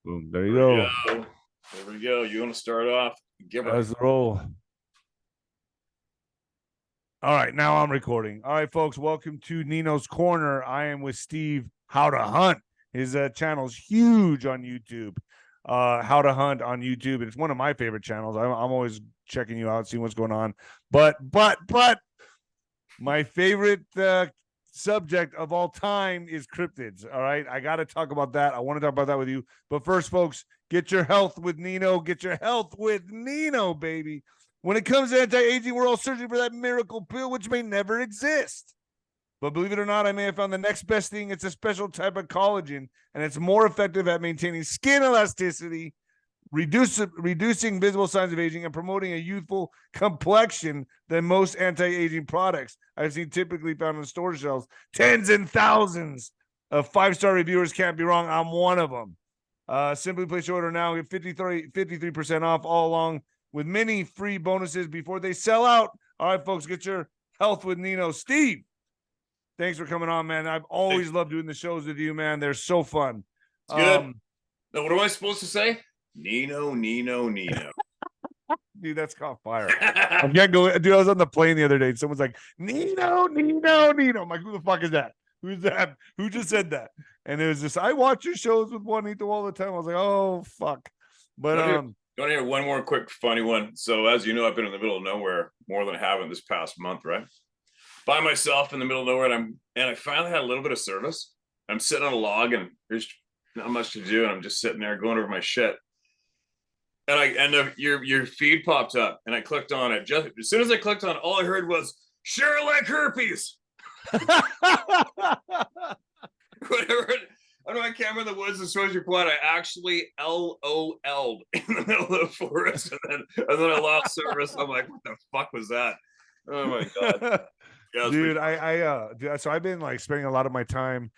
Boom. There you There we go. go. There we go. You want to start off? Give her. Let's roll. All right, now I'm recording. All right, folks, welcome to Nino's Corner. I am with Steve How to Hunt. His channel's huge on YouTube. How to Hunt on YouTube. It's one of my favorite channels. I'm always checking you out, seeing what's going on. But my favorite subject of all time is cryptids. All right, I got to talk about that. I want to talk about that with you. But first, folks, get your health with Nino. Get your health with Nino, baby. When it comes to anti-aging, we're all searching for that miracle pill, which may never exist. But believe it or not, I may have found the next best thing. It's a special type of collagen, and it's more effective at maintaining skin elasticity, reducing visible signs of aging, and promoting a youthful complexion than most anti-aging products I've seen typically found on store shelves. Tens and thousands of five-star reviewers can't be wrong. I'm one of them. Simply place your order now. Get 53% off all along with many free bonuses before they sell out. All right, folks, get your health with Nino. Steve, thanks for coming on, man. I've always loved doing the shows with you, man. They're so fun. It's good. Now, what am I supposed to say? Nino. Dude, that's caught fire. I can't go. Dude, I was on the plane the other day. And someone's like, Nino. I'm like, who the fuck is that? Who's that? Who just said that? And it was just, I watch your shows with Juanito all the time. I was like, oh, fuck. But, you want to hear one more quick funny one? So, as you know, I've been in the middle of nowhere more than I haven't this past month, right? By myself in the middle of nowhere, and I finally had a little bit of service. I'm sitting on a log, and there's not much to do, and I'm just sitting there going over my shit. And your feed popped up, and I clicked on it. Just as soon as I clicked on it, all I heard was "sure like herpes." Whatever. I don't know. I can't remember the words that shows your quad. I actually LOL'd in the middle of the forest, and then I lost service. I'm like, what the fuck was that? Oh my god. Yeah, dude, so I've been like spending a lot of my time.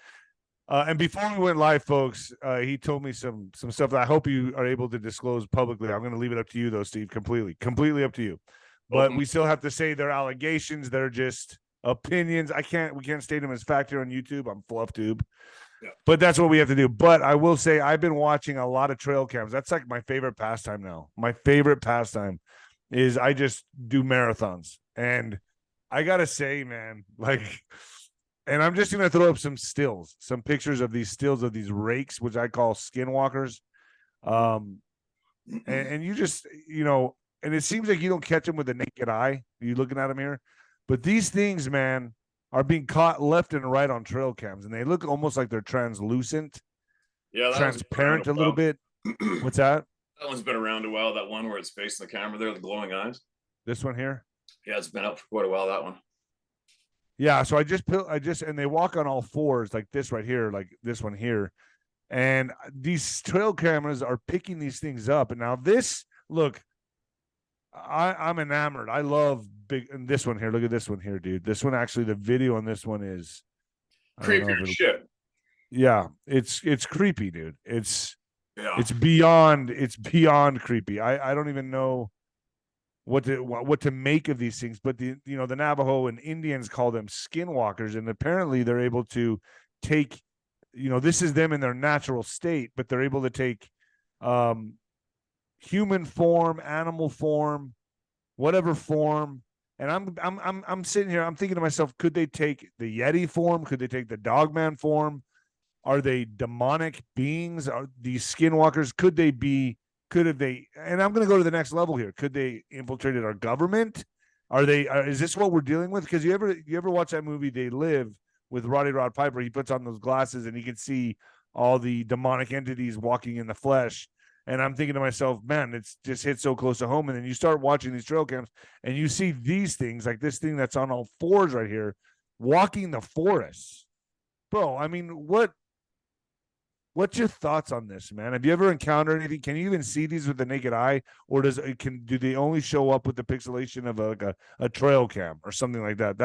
And before we went live, folks, he told me some stuff that I hope you are able to disclose publicly. I'm going to leave it up to you, though, Steve. Completely up to you. But we still have to say they're allegations. They're just opinions. We can't state them as fact here on YouTube. I'm fluff tube. Yeah. But that's what we have to do. But I will say I've been watching a lot of trail cams. That's like my favorite pastime now. My favorite pastime is I just do marathons. And I got to say, man, like, and I'm just going to throw up some pictures of these stills of these rakes, which I call skinwalkers. And you just, and it seems like you don't catch them with the naked eye. You looking at them here, but these things, man, are being caught left and right on trail cams, and they look almost like they're translucent, transparent a little bit. What's that? That one's been around a while. That one where it's facing the camera there, the glowing eyes. This one here? Yeah, it's been up for quite a while, that one. Yeah, so and they walk on all fours like this right here, like this one here. And these trail cameras are picking these things up. And now look, I'm enamored. I love and this one here. Look at this one here, dude. This one, actually, the video on this one is creepy as shit. Yeah, it's creepy, dude. It's beyond creepy. I don't even know what to make of these things, but the Navajo and Indians call them skinwalkers, and apparently they're able to take, this is them in their natural state, but they're able to take human form, animal form, whatever form. And I'm sitting here, I'm thinking to myself, could they take the Yeti form? Could they take the Dogman form? Are they demonic beings? Are these skinwalkers? Could have they, and I'm going to go to the next level here. Could they infiltrated our government? Is this what we're dealing with? Because you ever watch that movie, They Live, with Roddy Rod Piper? He puts on those glasses and he can see all the demonic entities walking in the flesh. And I'm thinking to myself, man, it's just hit so close to home. And then you start watching these trail cams and you see these things, like this thing that's on all fours right here, walking the forest. Bro, I mean, what's your thoughts on this, man? Have you ever encountered anything? Can you even see these with the naked eye, or do they only show up with the pixelation of a trail cam or something like that?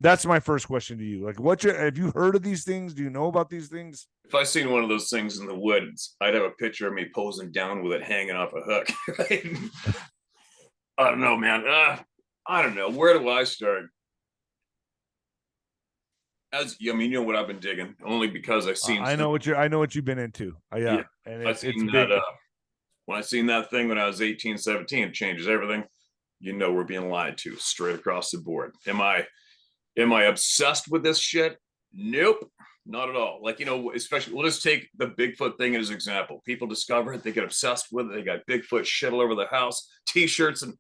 That's my first question to you. Like, have you heard of these things? Do you know about these things? If I seen one of those things in the woods, I'd have a picture of me posing down with it hanging off a hook. Right? I don't know, man. I don't know. Where do I start? as I mean, you know what I've been digging only because I've seen. I know what you've been into. Yeah, Yeah, and I've it's seen big. that. When I seen that thing when I was 18, 17, it changes everything. You know, we're being lied to straight across the board. Am I obsessed with this shit? Nope, not at all. Like, you know, especially we'll just take the Bigfoot thing as an example. People discover it, they get obsessed with it, they got Bigfoot shit all over the house, t-shirts and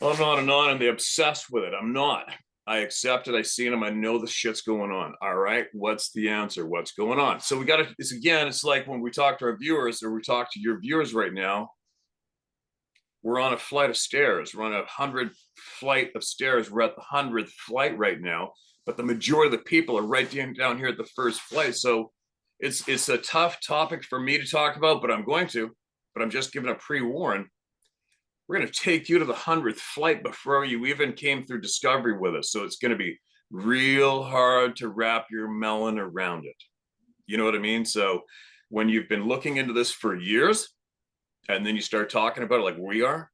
on, and they're obsessed with it. I'm not. I accept it. I see them. I know the shit's going on. All right. What's the answer? What's going on? So we got to, it's again, it's like when we talk to our viewers or we talk to your viewers right now, we're on a flight of stairs. We're on 100 flight of stairs. We're at the 100th flight right now, but the majority of the people are right down here at the first flight. So it's a tough topic for me to talk about, but I'm going to, but I'm just giving a pre-warn. We're going to take you to the 100th flight before you even came through Discovery with us. So it's going to be real hard to wrap your melon around it. You know what I mean? So when you've been looking into this for years and then you start talking about it like we are,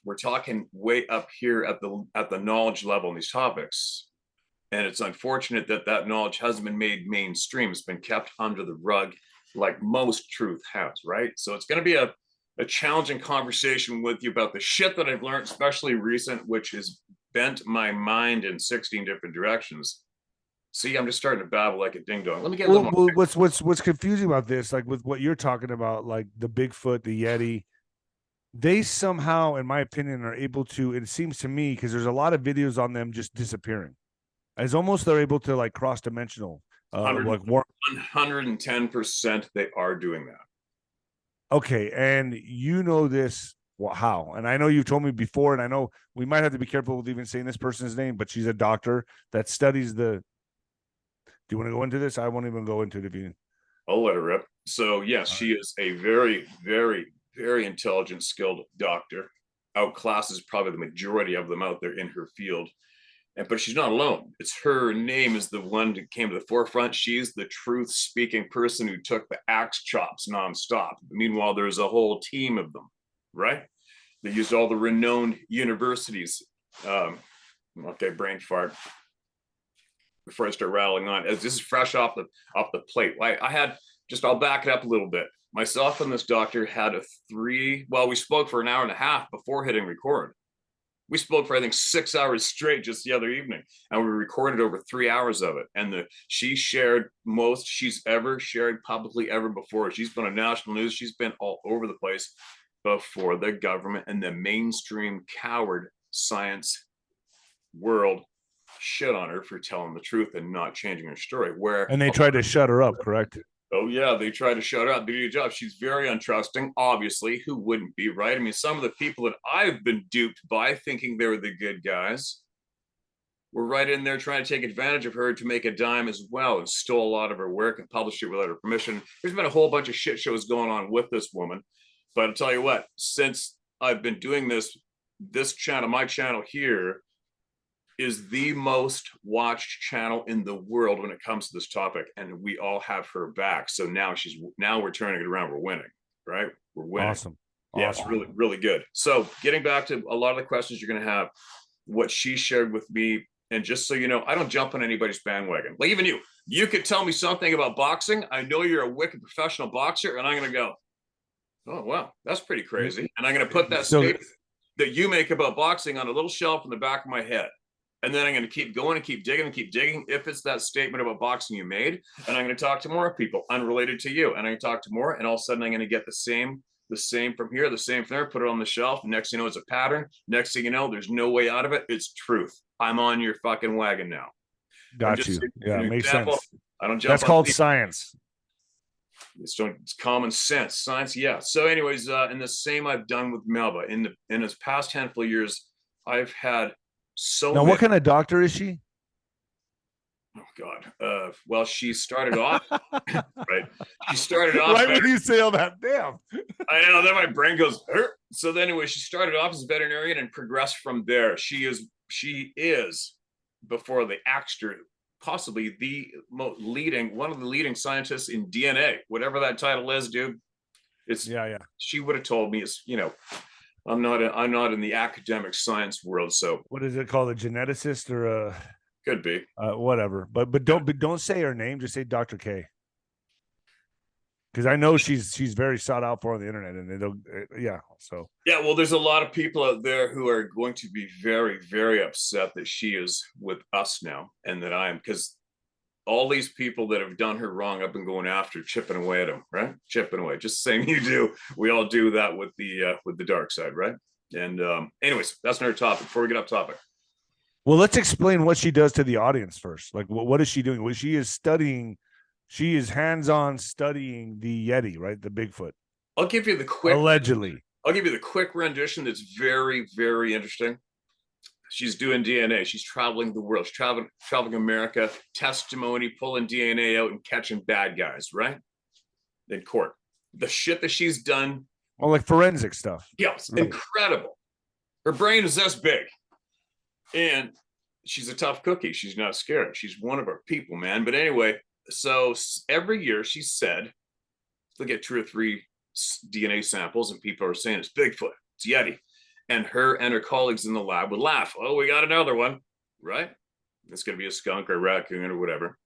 we're talking way up here at the knowledge level in these topics. And it's unfortunate that that knowledge hasn't been made mainstream. It's been kept under the rug like most truth has, right? So it's going to be a challenging conversation with you about the shit that I've learned, especially recent, which has bent my mind in 16 different directions. See, I'm just starting to babble like a ding dong. Let me get a little more. What's confusing about this, like with what you're talking about, like the Bigfoot, the Yeti, they somehow, in my opinion, are able to, it seems to me, because there's a lot of videos on them just disappearing. It's almost they're able to like cross-dimensional, like 110% they are doing that. Okay, and you know this how? And I know you've told me before, and I know we might have to be careful with even saying this person's name, but she's a doctor that studies the. Do you want to go into this? I won't even go into it if you. I'll let her rip. So yes, she is a very, very, very intelligent, skilled doctor. Outclasses probably the majority of them out there in her field. But she's not alone. It's her name is the one that came to the forefront. She's the truth-speaking person who took the axe chops nonstop. Meanwhile, there's a whole team of them, right? They used all the renowned universities. Okay, brain fart. Before I start rattling on, as this is fresh off the plate. I had just, I'll back it up a little bit. Myself and this doctor had we spoke for an hour and a half before hitting record. We spoke for, I think, 6 hours straight just the other evening, and we recorded over 3 hours of it. And she shared most she's ever shared publicly ever before. She's been on national news. She's been all over the place before the government and the mainstream coward science world shit on her for telling the truth and not changing her story. And they tried to shut her up, correct? Oh, yeah, they tried to shut her up. They did a job. She's very untrusting, obviously. Who wouldn't be, right? I mean, some of the people that I've been duped by thinking they were the good guys were right in there trying to take advantage of her to make a dime as well and stole a lot of her work and published it without her permission. There's been a whole bunch of shit shows going on with this woman. But I'll tell you what, since I've been doing this channel, my channel here, is the most watched channel in the world when it comes to this topic, and we all have her back. So now we're turning it around. We're winning, right? We're winning. Awesome. Yeah, it's really, really good. So getting back to a lot of the questions you're going to have, what she shared with me, and just so you know, I don't jump on anybody's bandwagon. Like even you could tell me something about boxing. I know you're a wicked professional boxer, and I'm going to go, oh, wow, that's pretty crazy. And I'm going to put that statement that you make about boxing on a little shelf in the back of my head. And then I'm going to keep going and keep digging if it's that statement about boxing you made. And I'm going to talk to more people unrelated to you. And I'm going to talk to more. And all of a sudden I'm going to get the same from here, the same from there, put it on the shelf. Next thing you know, it's a pattern. Next thing you know, there's no way out of it. It's truth. I'm on your fucking wagon now. Got you. Yeah, makes sense. I don't jump. That's called science. It's common sense. Science, yeah. So anyways, and the same I've done with Melba. In this past handful of years, I've had now, what kind of doctor is she? Oh God. Well, she started off right. She started off. Why would you say all that? Damn. I know. Then my brain goes. Hurt. So then, anyway, she started off as a veterinarian and progressed from there. She is before the Axter, possibly one of the leading scientists in DNA, whatever that title is, dude. It's yeah. She would have told me, it's I'm not in the academic science world. So what is it called? A geneticist or a? Could be. Whatever. But don't say her name. Just say Dr. K. Because I know she's very sought out for on the internet, and it'll yeah. So Yeah, well, there's a lot of people out there who are going to be very, very upset that she is with us now, and that I am, because all these people that have done her wrong, I've been going after, chipping away at them, right? Chipping away, just the same you do. We all do that with the dark side, right? And anyways, that's another topic. Before we get off topic, well, let's explain what she does to the audience first. Like, what is she doing? Well, she is studying. She is hands-on studying the Yeti, right? The Bigfoot. I'll give you the quick. Allegedly. I'll give you the quick rendition. That's very, very interesting. She's doing DNA. She's traveling the world. She's traveling America, testimony, pulling DNA out and catching bad guys, right? In court. The shit that she's done. Well, like forensic stuff. Yes, right. Incredible. Her brain is this big. And she's a tough cookie. She's not scared. She's one of our people, man. But anyway, so every year she said, they'll get 2 or 3 DNA samples, and people are saying it's Bigfoot, it's Yeti. And her colleagues in the lab would laugh. Oh, we got another one, right? It's going to be a skunk or a raccoon or whatever.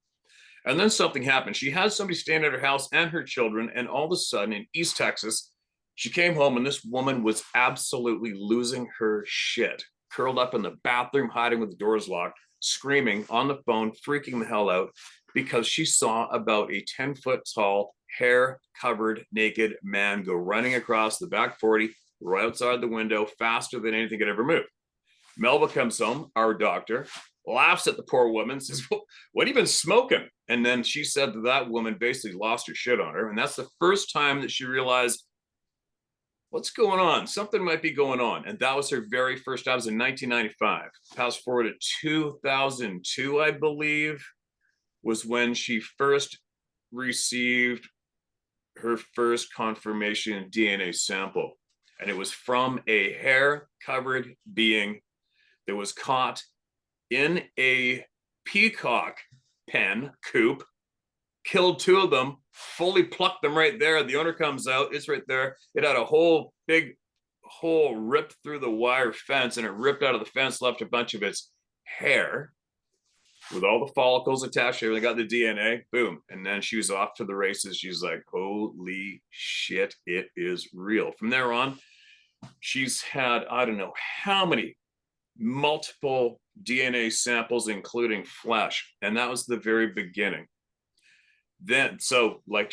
And then something happened. She had somebody staying at her house and her children, and all of a sudden in East Texas, she came home and this woman was absolutely losing her shit, curled up in the bathroom, hiding with the doors locked, screaming on the phone, freaking the hell out, because she saw about a 10-foot tall, hair-covered, naked man go running across the back 40, right outside the window, faster than anything could ever move. Melba comes home, our doctor, laughs at the poor woman, says, what have you been smoking? And then she said that woman basically lost her shit on her. And that's the first time that she realized, what's going on? Something might be going on. And that was her very first job. It was in 1995. Fast forward to 2002, I believe, was when she first received her first confirmation DNA sample. And it was from a hair-covered being that was caught in a peacock pen coop, killed 2 of them, fully plucked them right there. The owner comes out, it's right there. It had a whole big hole ripped through the wire fence, and it ripped out of the fence, left a bunch of its hair with all the follicles attached. Everything got the DNA, boom. And then she was off to the races. She's like, holy shit, it is real. From there on, she's had, I don't know how many multiple DNA samples, including flesh. And that was the very beginning. Then, so like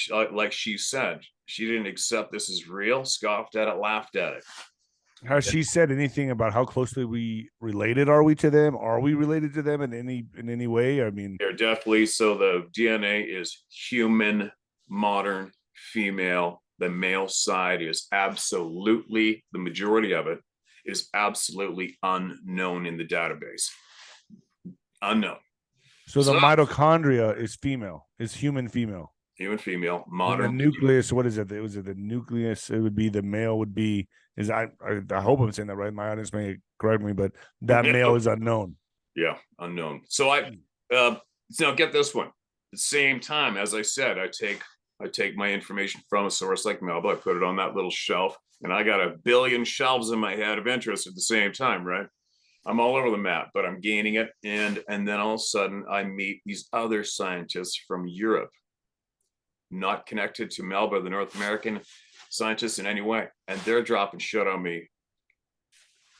she said, she didn't accept this as real, scoffed at it, laughed at it. Has she said anything about how closely we related are we to them? Are we related to them in any way? I mean, they're definitely. So the DNA is human, modern, female. The male side is absolutely, the majority of it is absolutely unknown in the database. Unknown. So the mitochondria is female, is human female. Human female, modern. And the nucleus, what is it? Was it the nucleus? It would be the male would be, is I hope I'm saying that right. My audience may correct me, but that male is unknown. Yeah, unknown. So now get this one. At the same time, as I said, I take my information from a source like Melba, I put it on that little shelf, and I got a billion shelves in my head of interest at the same time, right? I'm all over the map, but I'm gaining it. And then all of a sudden I meet these other scientists from Europe, not connected to Melba, the North American scientists in any way. And they're dropping shit on me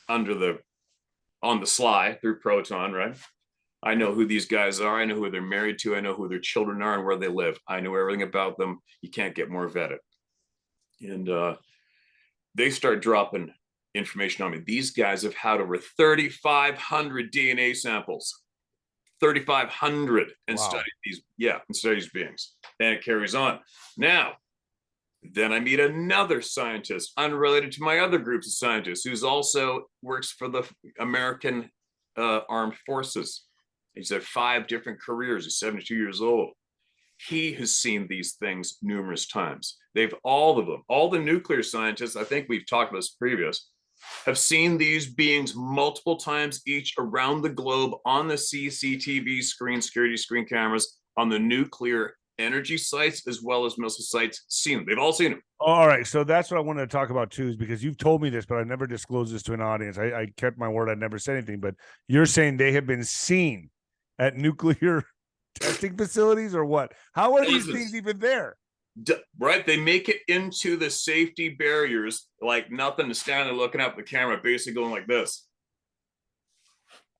on the sly through Proton, right? I know who these guys are. I know who they're married to. I know who their children are and where they live. I know everything about them. You can't get more vetted. And they start dropping information on me. These guys have had over 3,500 DNA samples, 3,500, and studied these beings. And it carries on. Now, then I meet another scientist, unrelated to my other groups of scientists, who's also works for the American Armed Forces. He's had 5 different careers. He's 72 years old. He has seen these things numerous times. All of them, all the nuclear scientists, I think we've talked about this previous, have seen these beings multiple times each around the globe on the CCTV screen, security screen cameras, on the nuclear energy sites, as well as missile sites. Seen them. They've all seen them. All right. So that's what I wanted to talk about too, is because you've told me this, but I never disclosed this to an audience. I kept my word. I never said anything, but you're saying they have been seen at nuclear testing facilities or what? How are these Dozens. things even there? Right, they make it into the safety barriers like nothing, to stand there looking up at the camera, basically going like this.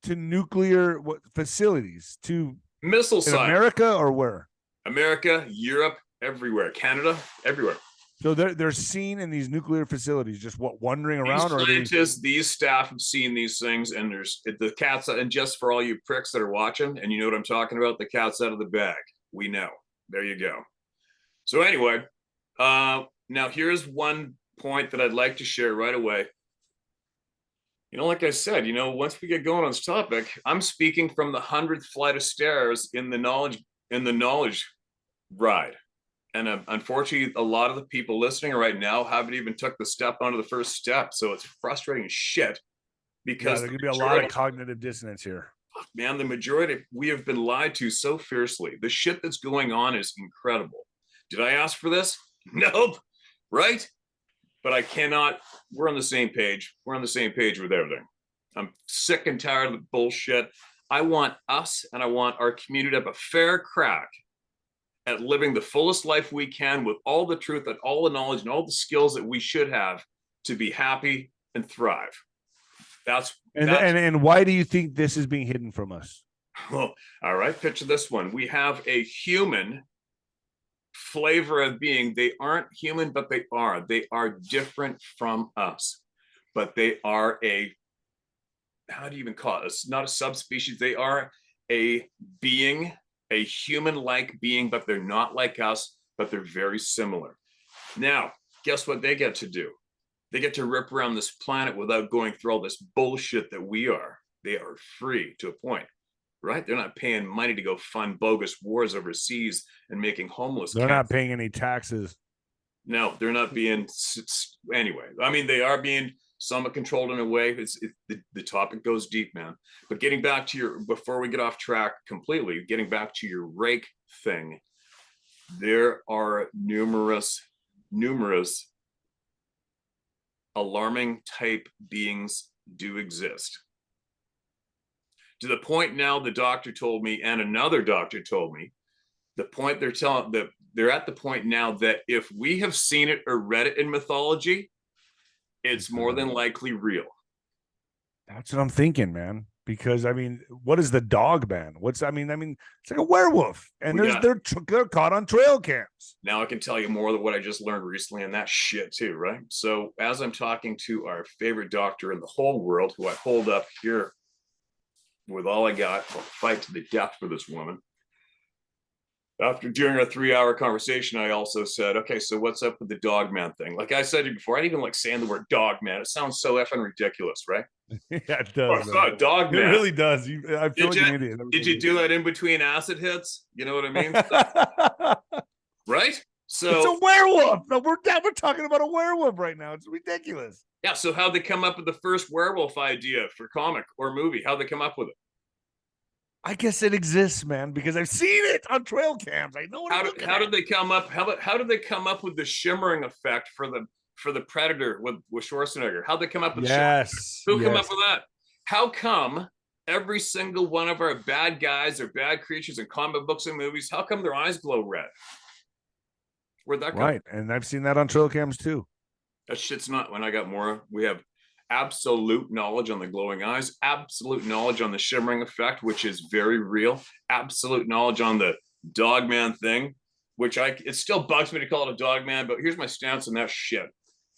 To nuclear facilities? To Missile in sites. America or where? America, Europe, everywhere. Canada, everywhere. So they're seen in these nuclear facilities, just wandering around, These or scientists, these staff have seen these things, and there's the cat's, and just for all you pricks that are watching, and you know what I'm talking about, the cat's out of the bag. We know. There you go. So anyway, now here's one point that I'd like to share right away. You know, like I said, you know, once we get going on this topic, I'm speaking from the 100th flight of stairs in the knowledge ride. And unfortunately, a lot of the people listening right now haven't even took the step onto the first step. So it's frustrating as shit, because there's gonna be a lot of cognitive dissonance here. Man, the majority, we have been lied to so fiercely. The shit that's going on is incredible. Did I ask for this? Nope. Right? But I cannot. We're on the same page. We're on the same page with everything. I'm sick and tired of the bullshit. I want us and I want our community to have a fair crack at living the fullest life we can, with all the truth and all the knowledge and all the skills that we should have to be happy and thrive. And why do you think this is being hidden from us? Well, all right, picture this one. We have a human flavor of being. They aren't human, but they are. They are different from us, but they are how do you even call it? It's not a subspecies. They are a being, a human-like being, but they're not like us, but they're very similar. Now, guess what they get to do? They get to rip around this planet without going through all this bullshit that we are. They are free to a point, right? They're not paying money to go fund bogus wars overseas and making homeless. They're not paying any taxes. No, they're not being, anyway. I mean, they are being somewhat controlled in a way. The topic goes deep, man. But getting back to before we get off track completely, getting back to your rake thing, there are numerous alarming type beings do exist. To the point now, the doctor told me, and another doctor told me, they're at the point now that if we have seen it or read it in mythology, it's more than likely real. That's what I'm thinking, man. Because I mean, what is the dog man? It's like a werewolf, and they're caught on trail cams. Now I can tell you more than what I just learned recently and that shit too, right? So as I'm talking to our favorite doctor in the whole world, who I hold up here with all I got, I'll fight to the death for this woman. During our 3-hour conversation, I also said, okay, so what's up with the dog man thing? Like I said to you before, I didn't even like saying the word dog man. It sounds so effing ridiculous, right? Yeah, it does. Oh, dog man. It really does. I feel like an idiot. Did you do that in between acid hits? You know what I mean? Right? So it's a werewolf. No, we're talking about a werewolf right now. It's ridiculous. Yeah. So how'd they come up with the first werewolf idea for comic or movie? How'd they come up with it? I guess it exists, man, because I've seen it on trail cams. I know what how did they come up? How did they come up with the shimmering effect for the Predator with Schwarzenegger? How'd they come up with Who came up with that? How come every single one of our bad guys or bad creatures in comic books and movies, how come their eyes glow red? Where'd that come? Right, and I've seen that on trail cams too. That shit's not. When I got more, we have absolute knowledge on the glowing eyes, absolute knowledge on the shimmering effect, which is very real, absolute knowledge on the dog man thing, which it still bugs me to call it a dog man, but here's my stance on that shit.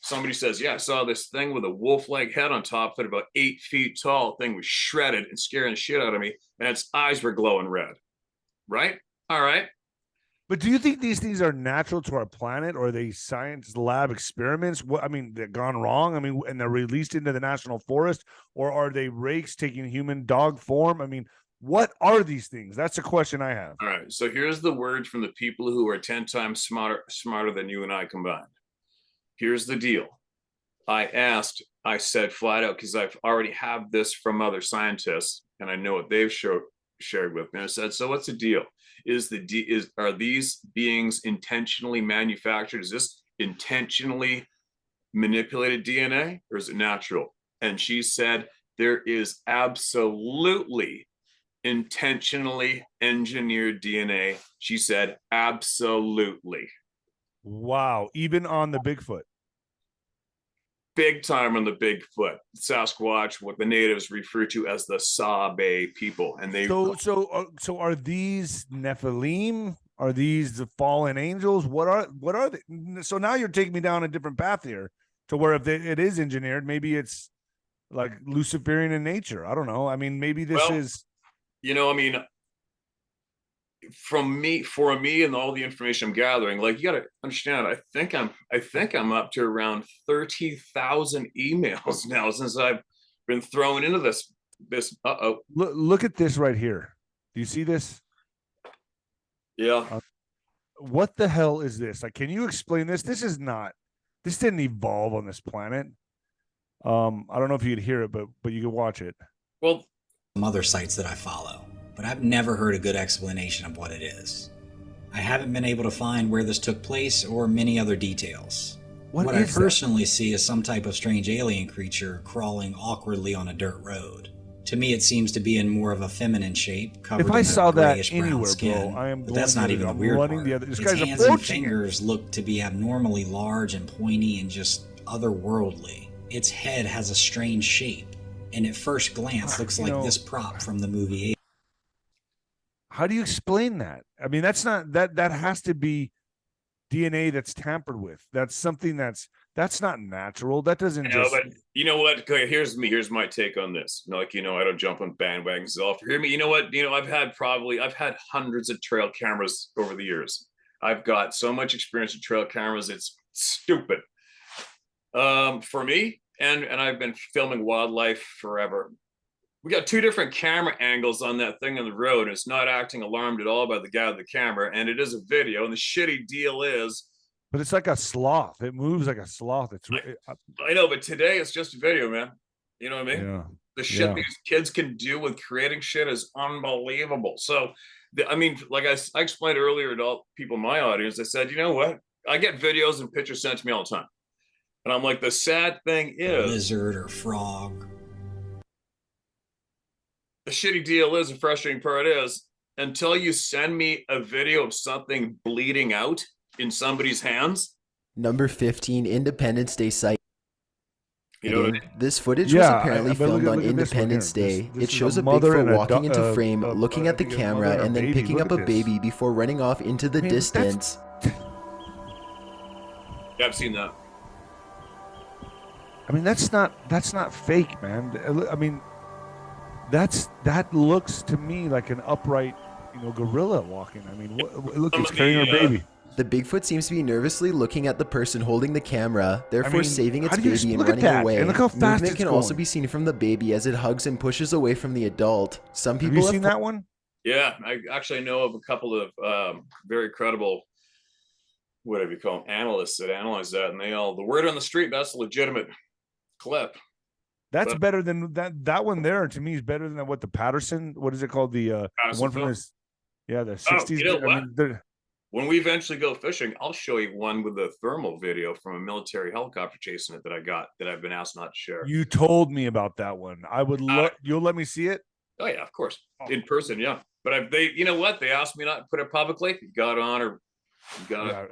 Somebody says, yeah, I saw this thing with a wolf-like head on top of it, about 8 feet tall. Thing was shredded and scaring the shit out of me, and its eyes were glowing red. Right? All right. But do you think these things are natural to our planet, or are they science lab experiments? They're gone wrong. And they're released into the national forest, or are they rakes taking human dog form? What are these things? That's a question I have. All right. So here's the word from the people who are 10 times smarter than you and I combined. Here's the deal. I said flat out, because I've already have this from other scientists, and I know what they've shared with me. I said, so what's the deal? Are these beings intentionally manufactured? Is this intentionally manipulated DNA, or is it natural? And she said there is absolutely intentionally engineered DNA? She said, absolutely. Wow. Even on the Bigfoot. Big time on the Bigfoot, Sasquatch, what the natives refer to as the Sabe people, and they. So are these Nephilim? Are these the fallen angels? What are they? So now you're taking me down a different path here, to where if it is engineered, maybe it's like Luciferian in nature. I don't know. I mean, maybe this is. I mean, for me and all the information I'm gathering, like, you got to understand, I think I'm up to around 30,000 emails now since I've been thrown into this. Look at this right here. Do you see this? Yeah. What the hell is this? Like, can you explain this? This didn't evolve on this planet. I don't know if you could hear it, but you could watch it. Well, some other sites that I follow, but I've never heard a good explanation of what it is. I haven't been able to find where this took place or many other details. What I personally see is some type of strange alien creature crawling awkwardly on a dirt road. To me, it seems to be in more of a feminine shape, covered if I in saw that grayish-brown anywhere, skin. bro, I am. But that's not even the weird part. This Its guy's hands and approaching fingers look to be abnormally large and pointy and just otherworldly. Its head has a strange shape, and at first glance looks like this prop from the movie. How do you explain that? I mean, that's not that has to be DNA that's tampered with. That's something that's not natural. That doesn't just. But you know what? Okay, here's my take on this. Like, I don't jump on bandwagons. Hear me. You know what? I've had hundreds of trail cameras over the years. I've got so much experience with trail cameras. It's stupid. For me, and I've been filming wildlife forever. We got two different camera angles on that thing on the road, and it's not acting alarmed at all by the guy with the camera, and it is a video, and the shitty deal is, but it's like a sloth. It moves like a sloth. I know, but today it's just a video, man. You know what I mean? Yeah. The shit these kids can do with creating shit is unbelievable. So, like I explained earlier to all people in my audience, I said, you know what? I get videos and pictures sent to me all the time. And I'm like, the sad thing is, lizard or frog. The shitty deal is, the frustrating part is, until you send me a video of something bleeding out in somebody's hands. Number 15, Independence Day site. You know what I mean? This footage was apparently filmed on Independence Day. It shows a Bigfoot walking into frame, looking at the camera, and then picking up a baby before running off into the distance. Yeah, I've seen that. I mean, that's not fake, man. I mean, that looks to me like an upright, gorilla walking. I mean, look, it's carrying her baby. The Bigfoot seems to be nervously looking at the person holding the camera, therefore saving its baby and running away. And look how fast Movement it's can going. also be seen from the baby as it hugs and pushes away from the adult. Some people have you seen that one? Yeah, I actually know of a couple of very credible, whatever you call them, analysts that analyze that, and the word on the street, that's a legitimate clip. That's better than that one there. To me, is better than what the Patterson. What is it called? The one from this. Yeah, the 60s. You know what? When we eventually go fishing, I'll show you one with a thermal video from a military helicopter chasing it that I've been asked not to share. You told me about that one. I would love. You'll let me see it? Oh yeah, of course, in person, yeah. But you know what? They asked me not to put it publicly. You got on,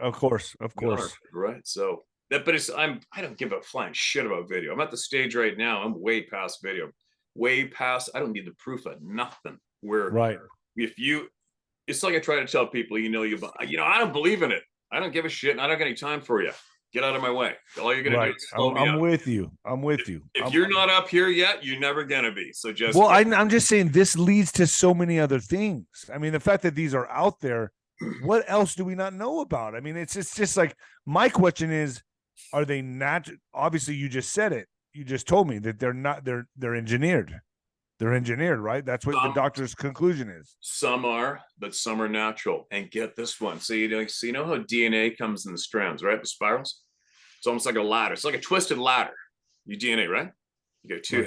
of course, right? So but I don't give a flying shit about video. I'm at the stage right now. I'm way past video, way past. I don't need the proof of nothing. Right. It's like I try to tell people, I don't believe in it. I don't give a shit, and I don't got any time for you. Get out of my way. All you're gonna do is slow me up. I'm with you. If you're not up here yet, you're never gonna be. So just I'm just saying this leads to so many other things. I mean, the fact that these are out there, what else do we not know about? I mean, it's just like, my question is, are they not? Obviously, you just said it. You just told me that they're not. They're engineered. They're engineered, right? That's what the doctor's conclusion is. Some are, but some are natural. And get this one. So you know how DNA comes in the strands, right? The spirals. It's almost like a ladder. It's like a twisted ladder. You DNA, right? You got two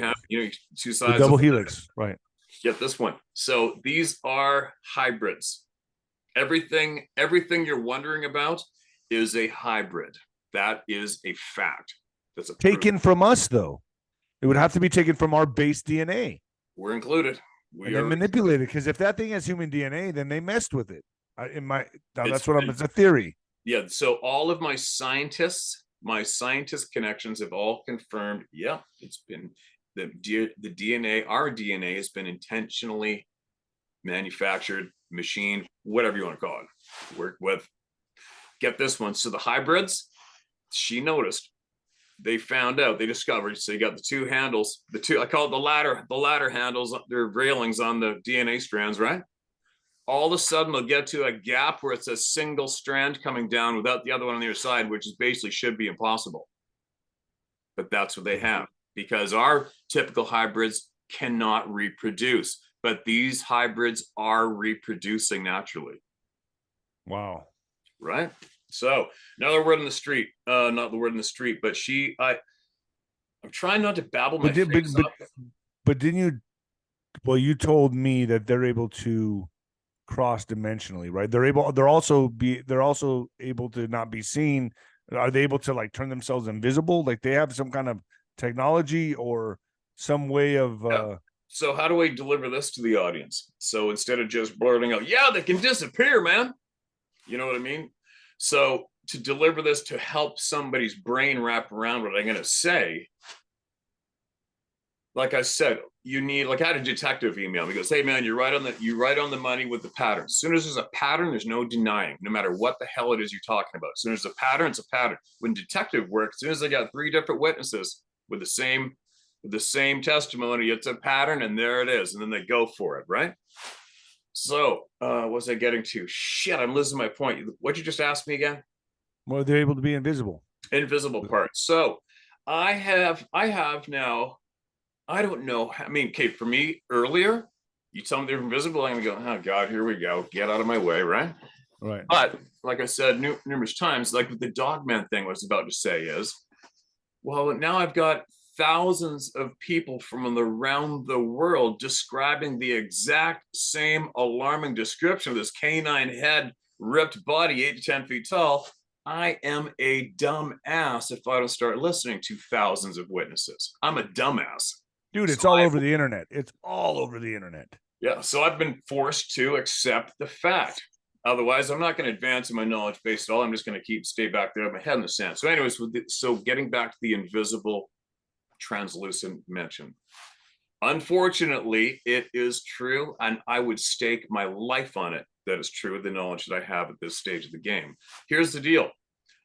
sides. The double helix, right? Get this one. So these are hybrids. Everything you're wondering about is a hybrid. That is a fact. That's taken from us, though. It would have to be taken from our base DNA. We're included. And then manipulate it, because if that thing has human DNA, then they messed with it. It's a theory. Yeah. So all of my scientist connections have all confirmed. Yeah, it's been the DNA. Our DNA has been intentionally manufactured, machined, whatever you want to call it. Work with. Get this one. So the hybrids, she noticed. They found out, they discovered, so you got the two handles, I call it the ladder handles, they're railings on the DNA strands, right? All of a sudden we'll get to a gap where it's a single strand coming down without the other one on the other side, which is basically should be impossible. But that's what they have, because our typical hybrids cannot reproduce, but these hybrids are reproducing naturally. Wow. Right? So another word in the street, not the word in the street, but I'm trying not to babble my face up. But didn't you? Well, you told me that they're able to cross dimensionally, right? They're also able to not be seen. Are they able to like turn themselves invisible? Like they have some kind of technology or some way of. So how do I deliver this to the audience? So instead of just blurting out, yeah, they can disappear, man. You know what I mean? So to deliver this, to help somebody's brain wrap around what I'm going to say, like I said, you need, like I had a detective email me. He goes, hey man, you're right on the money with the pattern. As soon as there's a pattern, there's no denying, no matter what the hell it is you're talking about. As soon as there's a pattern, it's a pattern. When detective work, as soon as I got 3 different witnesses with the same testimony, it's a pattern, and there it is. And then they go for it, right? So, what was I getting to? Shit, I'm losing my point. What'd you just ask me again? Well, they're able to be invisible. Invisible part. So, I have now, I don't know. I mean, okay, for me, earlier, you tell me they're invisible, I'm gonna go, oh God, here we go. Get out of my way, right? Right. But, like I said numerous times, like with the Dogman thing I was about to say is, well, now I've got thousands of people from around the world describing the exact same alarming description of this canine head, ripped body, 8 to 10 feet tall. I am a dumb ass if I don't start listening to thousands of witnesses. I'm a dumbass. Dude, it's all over the internet. It's all over the internet. Yeah, so I've been forced to accept the fact. Otherwise, I'm not going to advance in my knowledge base at all. I'm just going to stay back there with my head in the sand. So anyways, so getting back to the invisible translucent mention. Unfortunately, it is true, and I would stake my life on it that is true with the knowledge that I have at this stage of the game. Here's the deal.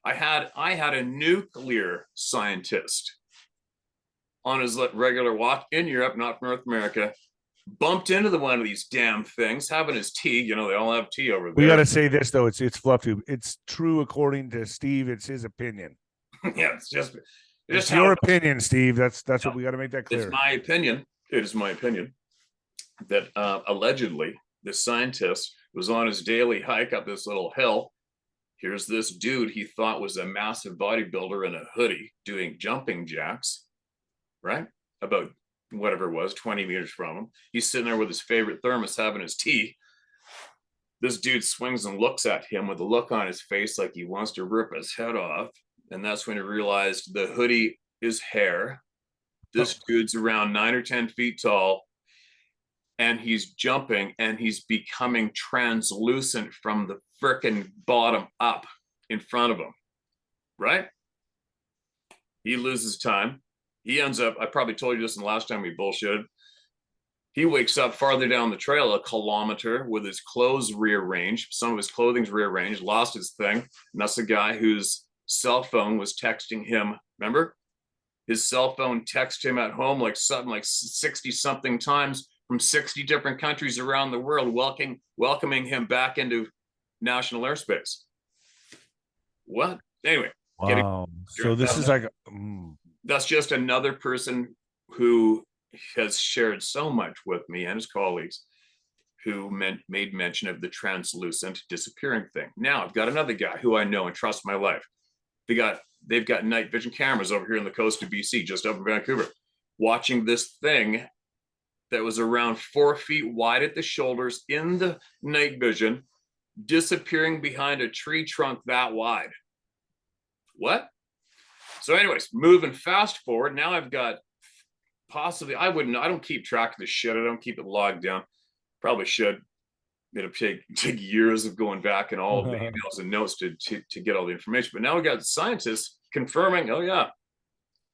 I had a nuclear scientist on his regular walk in Europe, not North America, bumped into one of these damn things, having his tea. You know, they all have tea over there. We got to say this, though. It's fluffy. It's true according to Steve. It's his opinion. Yeah, it's your opinion, Steve. That's what we got to make that clear. It's my opinion. It is my opinion that allegedly the scientist was on his daily hike up this little hill. Here's this dude he thought was a massive bodybuilder in a hoodie doing jumping jacks, right? About whatever it was, 20 meters from him. He's sitting there with his favorite thermos having his tea. This dude swings and looks at him with a look on his face like he wants to rip his head off. And that's when he realized the hoodie is hair. This dude's around 9 or 10 feet tall, and he's jumping, and he's becoming translucent from the frickin' bottom up in front of him, right? He loses time. He ends up, I probably told you this in the last time we bullshitted. He wakes up farther down the trail, 1 kilometer, with his clothes rearranged. Some of his clothing's rearranged, lost his thing. And that's the guy whose cell phone was texting him. Remember? His cell phone texted him at home like something like 60 something times from 60 different countries around the world, welcoming him back into national airspace. What? Anyway. Wow. So this is like that's just another person who has shared so much with me and his colleagues who made mention of the translucent disappearing thing. Now I've got another guy who I know and trust my life. They've got night vision cameras over here in the coast of BC, just up in Vancouver, watching this thing that was around 4 feet wide at the shoulders in the night vision, disappearing behind a tree trunk that wide. What? So anyways, moving fast forward, now I've got possibly, I wouldn't, I don't keep track of this shit. I don't keep it logged down. Probably should. It'll take years of going back and all of the emails and notes to get all the information. But now we got scientists confirming, oh yeah,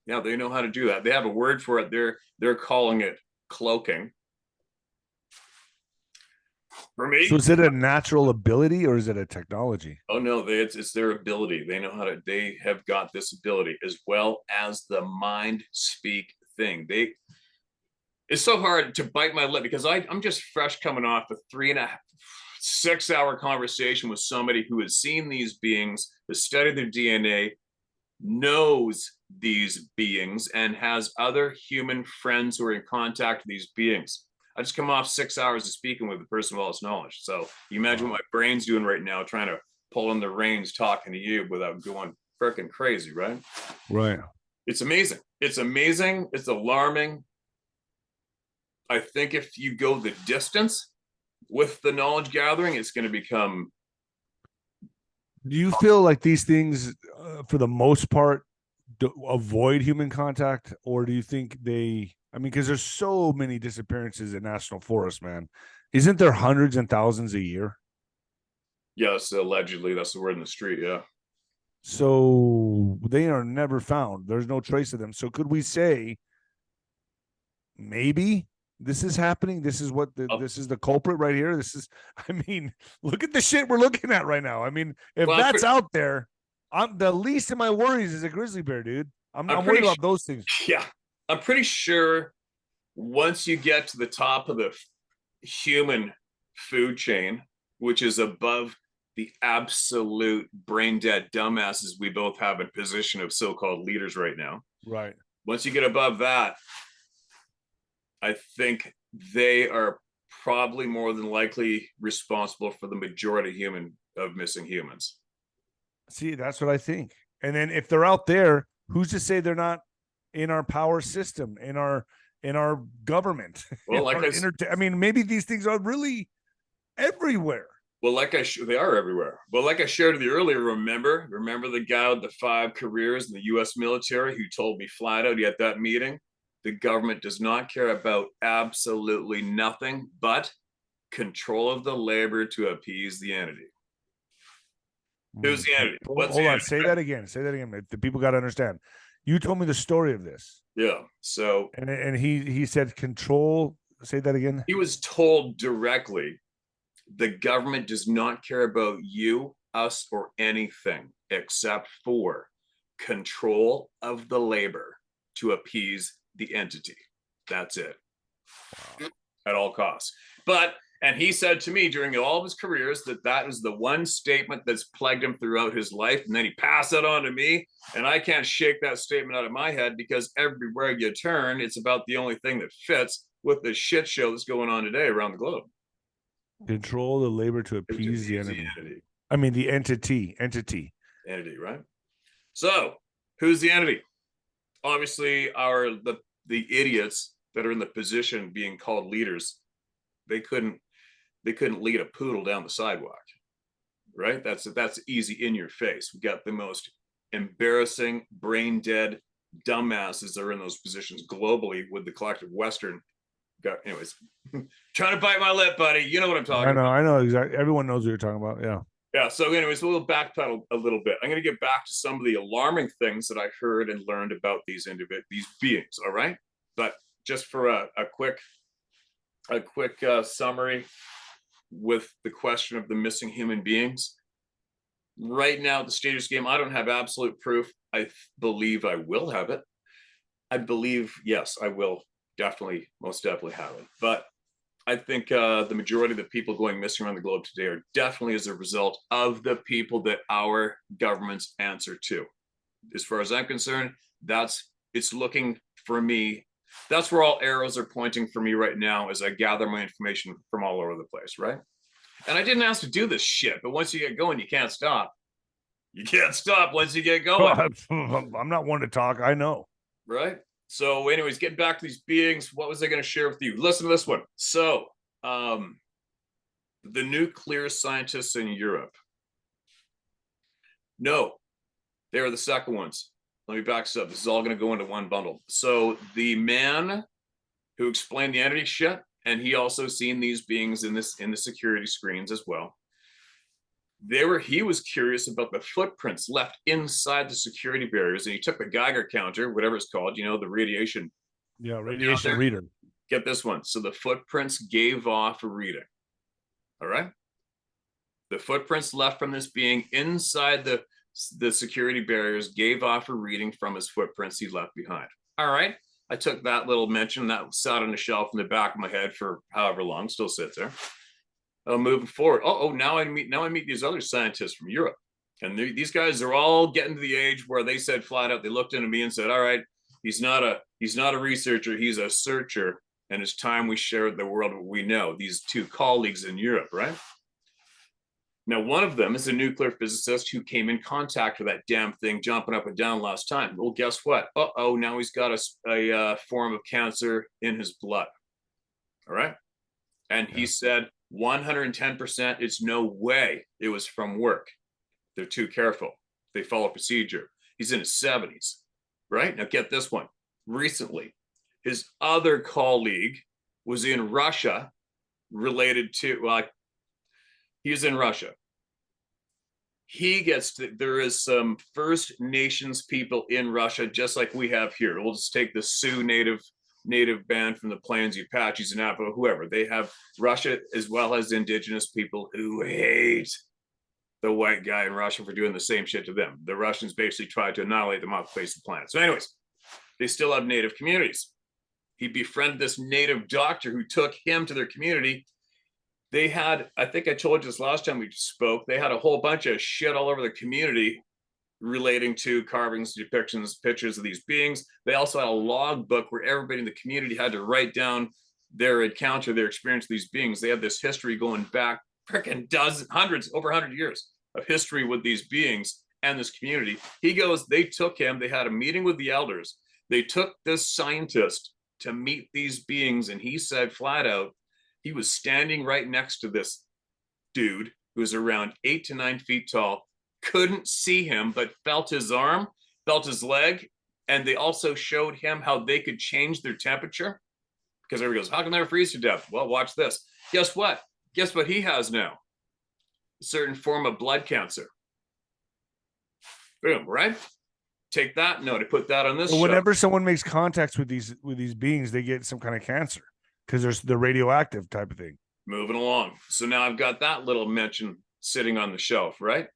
they know how to do that. They have a word for it. They're calling it cloaking. For me, so is it a natural ability or is it a technology? Oh no, it's their ability. They know how to. They have got this ability, as well as the mind speak thing. It's so hard to bite my lip because I'm just fresh coming off a 3.5-6 hour conversation with somebody who has seen these beings, has studied their DNA, knows these beings, and has other human friends who are in contact with these beings. I just come off 6 hours of speaking with a person with all this knowledge. So you imagine what my brain's doing right now, trying to pull in the reins, talking to you without going freaking crazy, right? Right. It's amazing. It's amazing. It's alarming. I think if you go the distance with the knowledge gathering, it's going to become. Do you feel like these things, for the most part, avoid human contact, or do you think they? I mean, because there's so many disappearances in national forests, man. Isn't there hundreds and thousands a year? Yes, allegedly, that's the word in the street. Yeah. So they are never found. There's no trace of them. So could we say maybe this is happening? This is what this is the culprit right here. This is, I mean, look at the shit we're looking at right now. I mean, if that's out there, I'm the least of my worries is a grizzly bear, dude. I'm worried about those things. Yeah. I'm pretty sure once you get to the top of the human food chain, which is above the absolute brain dead dumbasses we both have in position of so-called leaders right now. Right. Once you get above that, I think they are probably more than likely responsible for the majority of missing humans. See, that's what I think. And then if they're out there, who's to say they're not in our power system, in our government? Well, like I mean, maybe these things are really everywhere. Well, they are everywhere. Well, like I shared with you earlier, remember the guy with the 5 careers in the U.S. military who told me flat out at that meeting, the government does not care about absolutely nothing but control of the labor to appease the entity. Who's the entity? Hold on, say that again. Say that again. The people got to understand. You told me the story of this. Yeah. So and he said control. Say that again. He was told directly, the government does not care about you, us, or anything except for control of the labor to appease the entity. That's it. Wow. At all costs. And he said to me during all of his careers that is the one statement that's plagued him throughout his life. And then he passed it on to me. And I can't shake that statement out of my head because everywhere you turn, it's about the only thing that fits with the shit show that's going on today around the globe. Control the labor to appease the entity. I mean, the entity. Entity, right? So, who's the entity? Obviously, the idiots that are in the position being called leaders. They couldn't lead a poodle down the sidewalk, right? That's easy in your face. We got the most embarrassing, brain dead dumbasses that are in those positions globally with the collective Western. Anyways, trying to bite my lip, buddy. You know what I'm talking about. I know exactly. Everyone knows what you're talking about. Yeah. Yeah. So anyways, we'll backpedal a little bit. I'm going to get back to some of the alarming things that I heard and learned about these beings. All right. But just for a quick summary with the question of the missing human beings. Right now, at the stage of this game, I don't have absolute proof. I believe I will have it. I believe, yes, I will most definitely have it. But I think the majority of the people going missing around the globe today are definitely as a result of the people that our governments answer to. As far as I'm concerned, it's looking for me. That's where all arrows are pointing for me right now as I gather my information from all over the place, right? And I didn't ask to do this shit, but once you get going, you can't stop. You can't stop once you get going. I'm not one to talk. I know. Right? So anyways, getting back to these beings, what was I going to share with you? Listen to this one. So the nuclear scientists in Europe. No, they are the second ones. let me back this up. This is all going to go into one bundle. So the man who explained the entity shit, and he also seen these beings in the security screens as well. He was curious about the footprints left inside the security barriers, and he took the Geiger counter, whatever it's called, you know, the radiation. Yeah, radiation reader. Get this one. So the footprints gave off a reading. All right. The footprints left from this being inside the security barriers gave off a reading from his footprints he left behind. All right. I took that little mention that sat on the shelf in the back of my head for however long, still sits there. Moving forward. Now I meet these other scientists from Europe. And these guys are all getting to the age where they said flat out, they looked into me and said, all right, he's not a researcher, he's a searcher. And it's time we share the world what we know. These two colleagues in Europe, right? Now, one of them is a nuclear physicist who came in contact with that damn thing jumping up and down last time. Well, guess what? Now he's got a form of cancer in his blood. All right. And he said 110%, it's no way it was from work. They're too careful. They follow procedure. He's in his 70s, right? Now get this one. Recently, his other colleague was in Russia related to, he was in Russia. There is some First Nations people in Russia, just like we have here. We'll just take the Sioux native band from the Plains, the Apaches, and Navajo, whoever. They have Russia as well as indigenous people who hate the white guy in Russia for doing the same shit to them. The Russians basically tried to annihilate them off the face of the planet. So anyways, they still have native communities. He befriended this native doctor who took him to their community. They had, I think I told you this last time we spoke, they had a whole bunch of shit all over the community relating to carvings, depictions, pictures of these beings. They also had a log book where everybody in the community had to write down their encounter, their experience with these beings. They had this history going back freaking hundreds, over 100 years of history with these beings and this community. They took him, they had a meeting with the elders. They took this scientist to meet these beings, and he said flat out, he was standing right next to this dude who was around 8 to 9 feet tall, couldn't see him, but felt his arm, felt his leg. And they also showed him how they could change their temperature. Because everybody goes, how can they freeze to death? Well, watch this. Guess what? Guess what he has now? A certain form of blood cancer. Boom, right? Take that note. I put that on this. So whenever someone makes contacts with these beings, they get some kind of cancer because there's the radioactive type of thing. Moving along. So now I've got that little mention sitting on the shelf, right?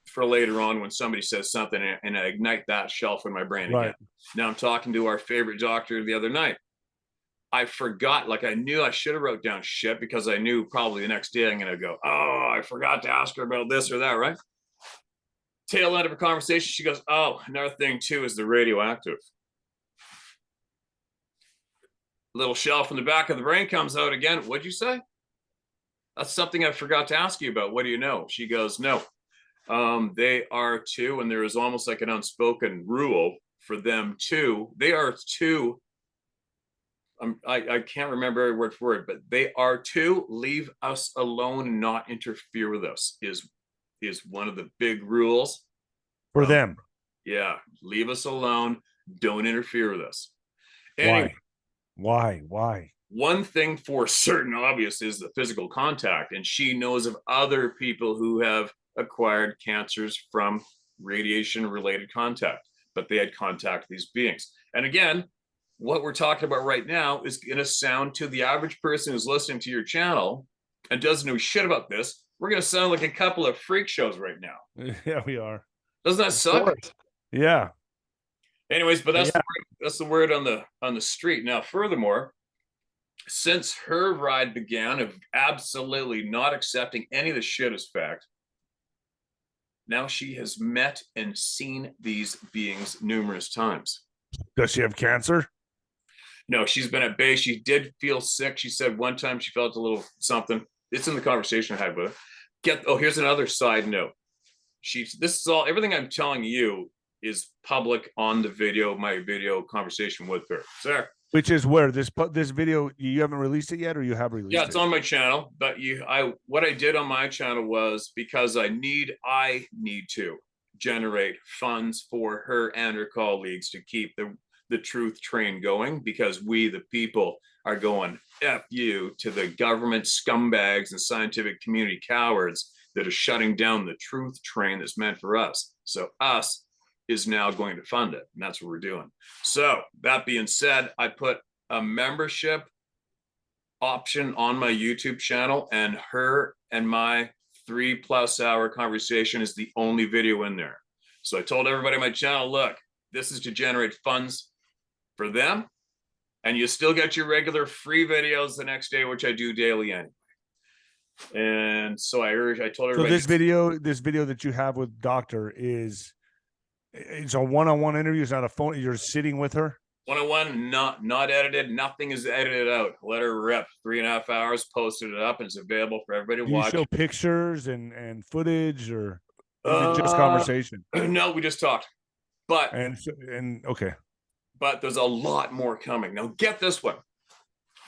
For later on when somebody says something and I ignite that shelf in my brain again. Now I'm talking to our favorite doctor the other night. I forgot, I knew I should have wrote down shit because I knew probably the next day I'm going to go, I forgot to ask her about this or that, right? Tail end of a conversation, she goes, another thing too is the radioactive. Little shelf in the back of the brain comes out again. What'd you say? That's something I forgot to ask you about. What do you know? She goes, no. They are too, and there is almost like an unspoken rule for them too. They are too. I can't remember every word for it, but they are to leave us alone and not interfere with us is one of the big rules for them. Yeah, leave us alone. Don't interfere with us. Anyway, Why? One thing for certain obvious is the physical contact, and she knows of other people who have acquired cancers from radiation-related contact, but they had contact with these beings. And again, what we're talking about right now is going to sound to the average person who's listening to your channel and doesn't know shit about this. We're going to sound like a couple of freak shows right now. Yeah, we are. Doesn't that suck? Yeah. Anyways, but that's the word on the street. Now, furthermore, since her ride began of absolutely not accepting any of the shit as fact, now she has met and seen these beings numerous times. Does she have cancer? No, she's been at base. She did feel sick. She said one time she felt a little something. It's in the conversation I had with her. Here's another side note. This is all, everything I'm telling you is public on the video, my video conversation with her. Sir. Which is where this video, you haven't released it yet, or you have released it? Yeah, it's on my channel. But what I did on my channel was because I need to generate funds for her and her colleagues to keep the truth train going, because we, the people, are going F you to the government scumbags and scientific community cowards that are shutting down the truth train that's meant for us. So us is now going to fund it, and that's what we're doing. So that being said, I put a membership option on my YouTube channel, and her and my 3+ hour conversation is the only video in there. So I told everybody on my channel, look, this is to generate funds for them, and you still get your regular free videos the next day, which I do daily anyway. And so I told everybody. So this video that you have with Doctor it's a one-on-one interview. It's not a phone. You're sitting with her. One-on-one, not edited. Nothing is edited out. Let her rip. 3.5 hours, posted it up, and it's available for everybody to watch. You show pictures and footage, or is it just conversation? No, we just talked. But okay. But there's a lot more coming. Now get this one.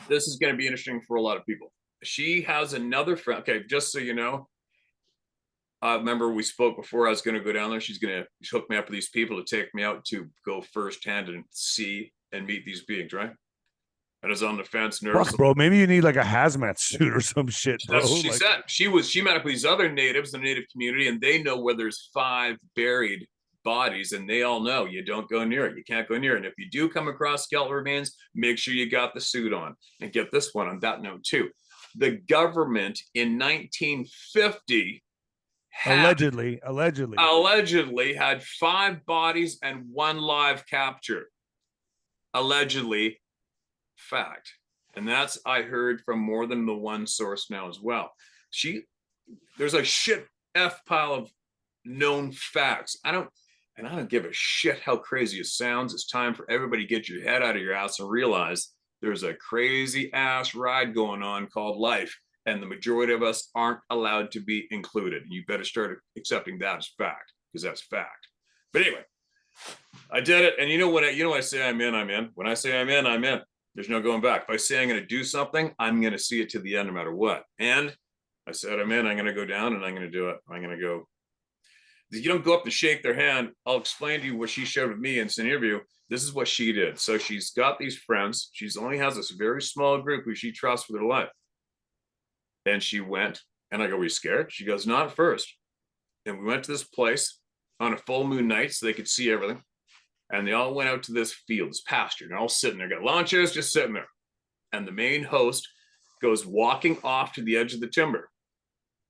This is going to be interesting for a lot of people. She has another friend. Okay, just so you know, remember we spoke before I was going to go down there. She's going to hook me up with these people to take me out to go firsthand and see and meet these beings, right? And I was on the fence, nervous. Fuck, bro, maybe you need like a hazmat suit or some shit, bro. That's what she said. She met up with these other natives, the native community, and they know where there's 5 buried bodies, and they all know you don't go near it. You can't go near it. And if you do come across skeletal remains, make sure you got the suit on. And get this one on that note too. The government in 1950 allegedly had 5 bodies and 1 live capture. Allegedly, fact. And that's, I heard from more than the one source now as well. There's a shit F pile of known facts. I don't give a shit how crazy it sounds. It's time for everybody to get your head out of your ass and realize there's a crazy ass ride going on called life, and the majority of us aren't allowed to be included. You better start accepting that as fact, because that's fact. But anyway, I did it, and you know when I say I'm in, I'm in. When I say I'm in, I'm in. There's no going back. If I say I'm going to do something, I'm going to see it to the end no matter what. And I said I'm in. I'm going to go down, and I'm going to do it. I'm going to go. You don't go up to shake their hand. I'll explain to you what she shared with me in this interview. This is what she did. So she's got these friends. She only has this very small group who she trusts with her life. And she went, and I go, were you scared? She goes, not at first. And we went to this place on a full moon night so they could see everything. And they all went out to this field, this pasture. And they're all sitting there, got lawn chairs, just sitting there. And the main host goes walking off to the edge of the timber.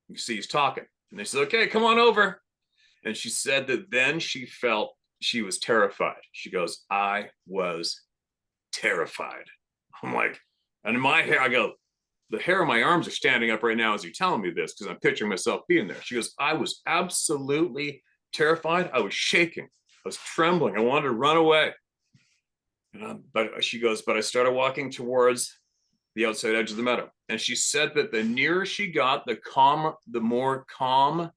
You see he's talking. And they said, okay, come on over. And she said that then she felt she was terrified. She goes, I was terrified. I'm like, and in my hair, I go, the hair on my arms are standing up right now as you're telling me this, because I'm picturing myself being there. She goes, I was absolutely terrified. I was shaking. I was trembling. I wanted to run away. But she goes, but I started walking towards the outside edge of the meadow. And she said that the nearer she got, the more calm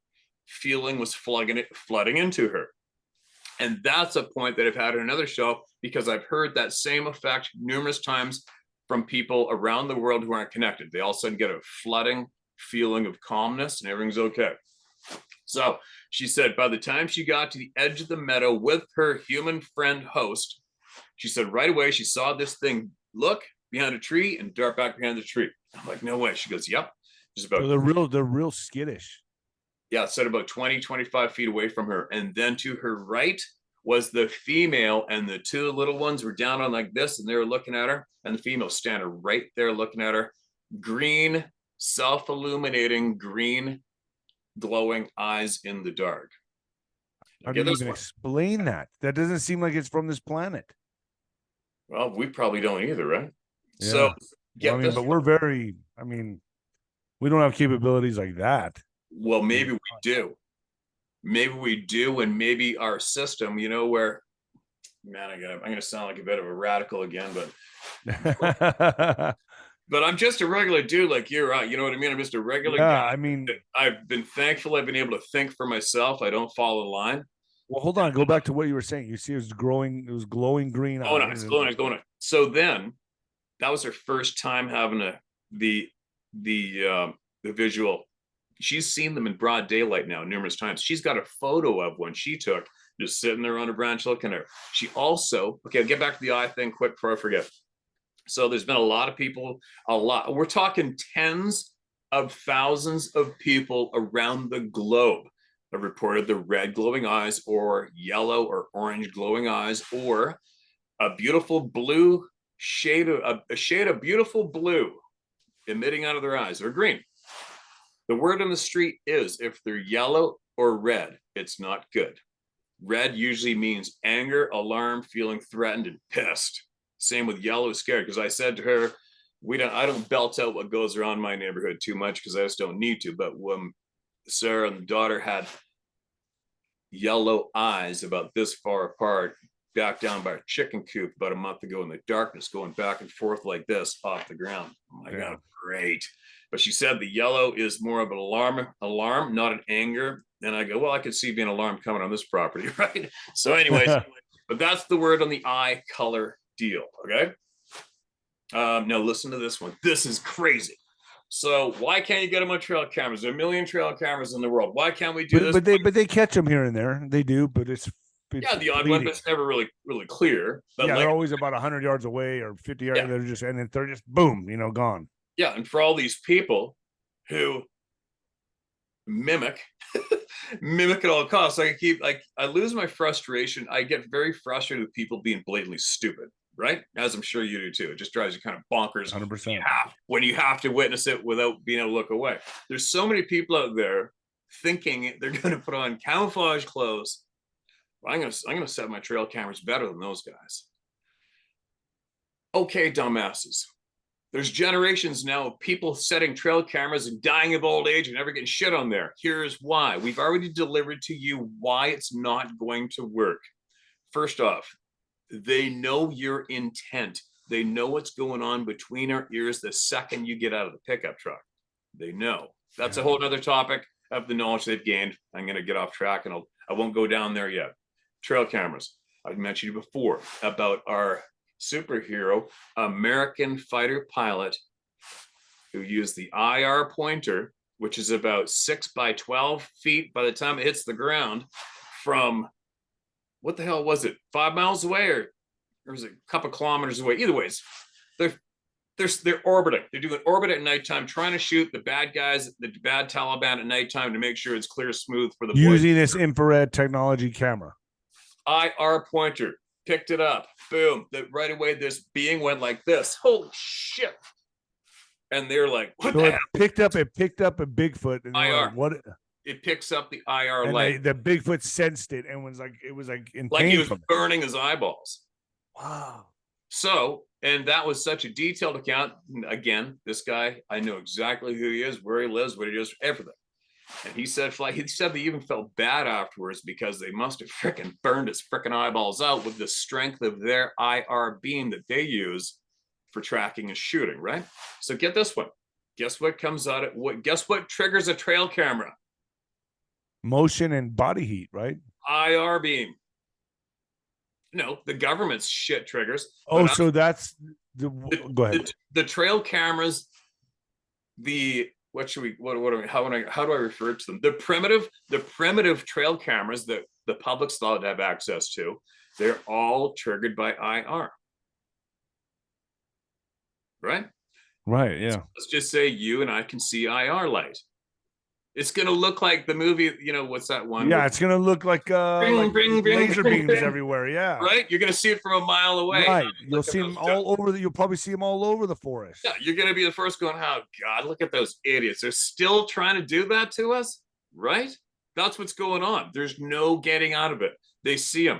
feeling was flooding into her. And that's a point that I've had in another show, because I've heard that same effect numerous times from people around the world who aren't connected. They all of a sudden get a flooding feeling of calmness and everything's okay. So she said by the time she got to the edge of the meadow with her human friend host, she said right away she saw this thing look behind a tree and dart back behind the tree. I'm like, no way. She goes, yep. Just about. So they're real skittish. Yeah, it said about 20, 25 feet away from her. And then to her right was the female, and the 2 little ones were down on like this, and they were looking at her, and the female standing right there looking at her. Green, self-illuminating, green, glowing eyes in the dark. How do you even explain that? That doesn't seem like it's from this planet. Well, we probably don't either, right? Yeah. So, but we're very, we don't have capabilities like that. Well, maybe we do. Maybe we do, and maybe our system, where, man, I'm going to sound like a bit of a radical again, but but I'm just a regular dude like you, right? You know what I mean? I'm just a regular guy. I've been thankful I've been able to think for myself. I don't fall in line. Well, hold on. Go back to what you were saying. You see it was glowing green. Oh, no, it's glowing. So then that was her first time having the visual She's seen them in broad daylight now numerous times. She's got a photo of one she took just sitting there on a branch looking at her. She also, okay, I'll get back to the eye thing quick before I forget. So there's been a lot of people, we're talking tens of thousands of people around the globe have reported the red glowing eyes or yellow or orange glowing eyes or a beautiful blue shade of a shade of beautiful blue emitting out of their eyes or green. The word on the street is if they're yellow or red, it's not good. Red usually means anger, alarm, feeling threatened and pissed. Same with yellow, scared. Because I said to her, I don't belt out what goes around my neighborhood too much because I just don't need to. But when Sarah and the daughter had yellow eyes about this far apart, back down by a chicken coop about a month ago in the darkness, going back and forth like this off the ground. Oh my God, great. But she said the yellow is more of an alarm, not an anger. And I go, well, I could see being alarmed coming on this property, right? So anyways, but that's the word on the eye color deal, okay? Now listen to this one. This is crazy. So why can't you get them on trail cameras? There are a million trail cameras in the world. Why can't we do this? But they catch them here and there. They do, but it's yeah, the odd one, but it's never really clear. But yeah, they're always about 100 yards away or 50 yards. Yeah. They're just boom, gone. Yeah, and for all these people who mimic at all costs, I lose my frustration. I get very frustrated with people being blatantly stupid, right? As I'm sure you do too. It just drives you kind of bonkers. 100%. When you have to witness it without being able to look away. There's so many people out there thinking they're going to put on camouflage clothes. I'm going to set my trail cameras better than those guys. Okay, dumbasses. There's generations now of people setting trail cameras and dying of old age and never getting shit on there. Here's why. We've already delivered to you why it's not going to work. First off, they know your intent. They know what's going on between our ears the second you get out of the pickup truck. They know. That's a whole other topic of the knowledge they've gained. I'm going to get off track and I won't go down there yet. Trail cameras. I've mentioned you before about our superhero American fighter pilot who used the IR pointer, which is about 6 by 12 feet by the time it hits the ground, from what the hell was it, 5 miles away or was it a couple kilometers away? Either ways, they're orbiting. They're doing orbit at nighttime, trying to shoot the bad guys, the bad Taliban at nighttime to make sure it's clear, smooth for the using this infrared technology camera. IR pointer, picked it up, boom, that right away this being went like this. Holy shit. And they're like, what the hell? It picked up a Bigfoot and IR. Like, what it picks up the IR and light. The Bigfoot sensed it and was like in like pain he was burning his eyeballs. Wow. So, and that was such a detailed account. Again, this guy, I know exactly who he is, where he lives, what he does, everything. And he said they even felt bad afterwards because they must have freaking burned his freaking eyeballs out with the strength of their IR beam that they use for tracking and shooting, right? So get this one. Guess what comes out of guess what triggers a trail camera? Motion and body heat, right? IR beam. No, the government's shit triggers. Oh, so that's go ahead. The trail cameras, how do I refer to them? The primitive trail cameras that the public's allowed to have access to, they're all triggered by IR. Right? Right, yeah. So let's just say you and I can see IR light. It's going to look like the movie, what's that one? Yeah, it's going to look like, laser beams everywhere, yeah. Right? You're going to see it from a mile away. Right. You'll see them all over. You'll probably see them all over the forest. Yeah, you're going to be the first going, oh, God, look at those idiots. They're still trying to do that to us, right? That's what's going on. There's no getting out of it. They see them.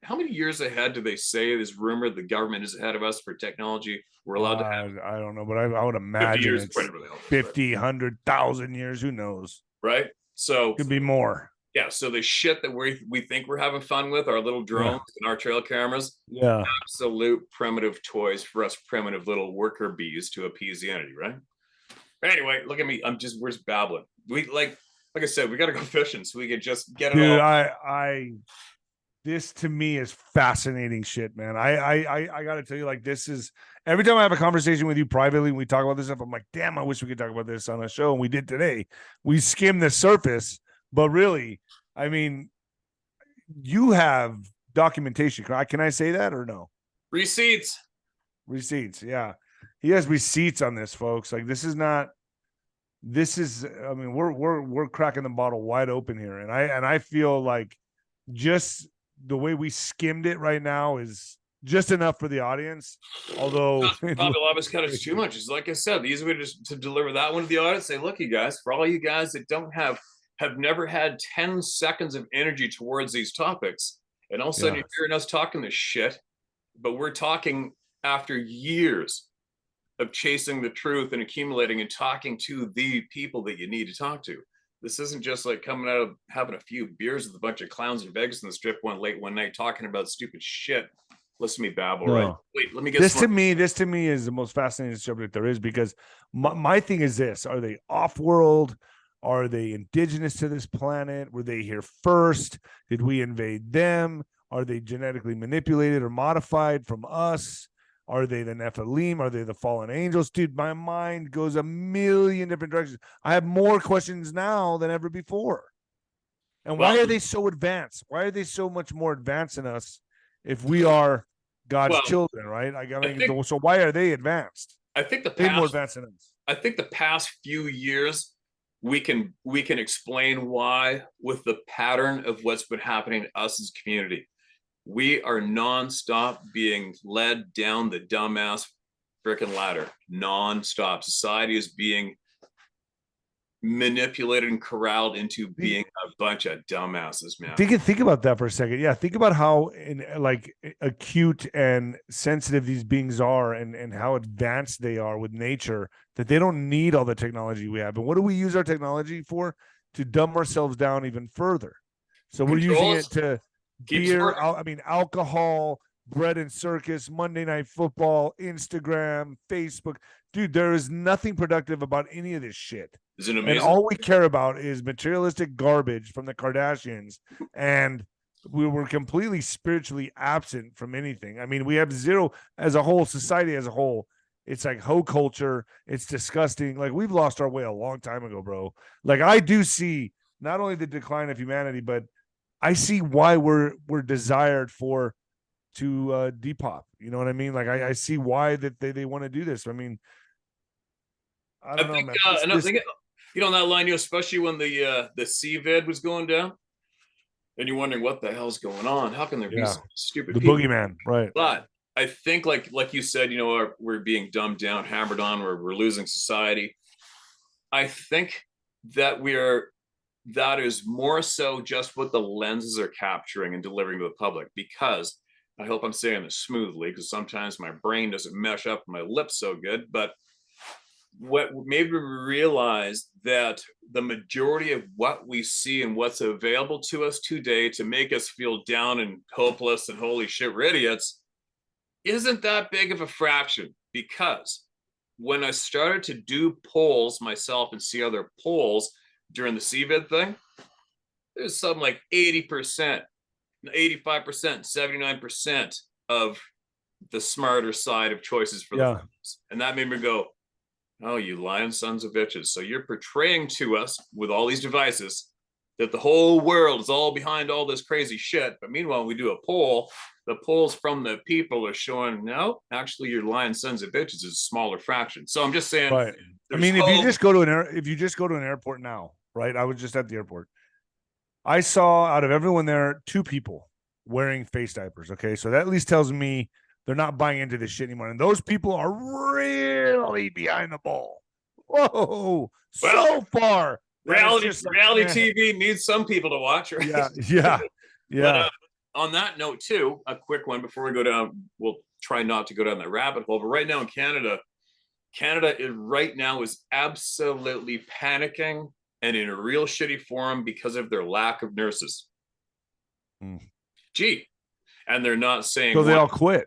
How many years ahead do they say this rumor the government is ahead of us for technology we're allowed to have? I don't know, but I would imagine 50 it's 50, 100,000 years. Who knows? Right? So could be more. Yeah. So the shit that we think we're having fun with, our little drones and our trail cameras, absolute primitive toys for us primitive little worker bees to appease the entity, right? Anyway, look at me. We're just babbling. We like I said, we got to go fishing so we could just get it all. this to me is fascinating shit, man. I gotta tell you, like, this is every time I have a conversation with you privately and we talk about this stuff, I'm like, damn, I wish we could talk about this on a show. And we did today. We skimmed the surface, but really, I mean, you have documentation. Can I say that or no? Receipts. Yeah. He has receipts on this, folks. Like, this is not, I mean, we're cracking the bottle wide open here. And I feel like just the way we skimmed it right now is just enough for the audience. Although probably a lot of us cut it too much. It's like I said, the easy way to deliver that one to the audience, say, look, you guys, for all you guys that don't have never had 10 seconds of energy towards these topics, and all of a sudden you're hearing us talking this shit, but we're talking after years of chasing the truth and accumulating and talking to the people that you need to talk to. This isn't just like coming out of having a few beers with a bunch of clowns in Vegas in the strip one night talking about stupid shit. Listen to me babble, right? Wait, let me get this to me is the most fascinating subject there is, because my thing is this: are they off-world? Are they indigenous to this planet? Were they here first? Did we invade them? Are they genetically manipulated or modified from us? Are they the Nephilim? Are they the fallen angels? Dude, my mind goes a million different directions. I have more questions now than ever before. And why are they so advanced? Why are they so much more advanced than us if we are God's children, right? So why are they advanced? I think more advanced than us. I think the past few years we can explain why with the pattern of what's been happening to us as a community. We are nonstop being led down the dumbass freaking ladder. Nonstop. Society is being manipulated and corralled into being a bunch of dumbasses, man. Think about that for a second. Yeah, think about how acute and sensitive these beings are, and how advanced they are with nature, that they don't need all the technology we have. And what do we use our technology for? To dumb ourselves down even further. So we're using it to beer, alcohol, bread and circus, Monday Night Football, Instagram, Facebook. Dude, there is nothing productive about any of this shit. Isn't it amazing? And all we care about is materialistic garbage from the Kardashians, and we were completely spiritually absent from anything. I mean, we have zero as a whole, society as a whole. It's like hoe culture. It's disgusting. Like, we've lost our way a long time ago, bro. Like, I do see not only the decline of humanity, but I see why we're desired to depop. You know what I mean? Like, I see why that they want to do this. I mean, I don't know, man. On that line, especially when the CVID was going down, and you're wondering what the hell's going on. How can there be so stupid the people? Boogeyman, right? But I think, like you said, we're being dumbed down, hammered on, we're losing society. I think that that is more so just what the lenses are capturing and delivering to the public, because I hope I'm saying this smoothly, because sometimes my brain doesn't mesh up with my lips so good, but what made me realize that the majority of what we see and what's available to us today to make us feel down and hopeless and holy shit, we're idiots, isn't that big of a fraction. Because when I started to do polls myself and see other polls during the CVID thing, there's something like 80%, 85%, 79% of the smarter side of choices for the families. And that made me go, oh, you lying sons of bitches. So you're portraying to us with all these devices that the whole world is all behind all this crazy shit. But meanwhile, we do a poll, the polls from the people are showing, no, actually your lying sons of bitches is a smaller fraction. So I'm just saying, right. I mean, if you just go to an airport now, right? I was just at the airport. I saw, out of everyone there, 2 people wearing face diapers. Okay. So that at least tells me they're not buying into this shit anymore. And those people are really behind the ball. Whoa. So far. Reality TV needs some people to watch. Right? Yeah. But, on that note, too, a quick one before we go down. We'll try not to go down that rabbit hole. But right now in Canada is absolutely panicking and in a real shitty form because of their lack of nurses. Gee, and they're not saying so. They all quit.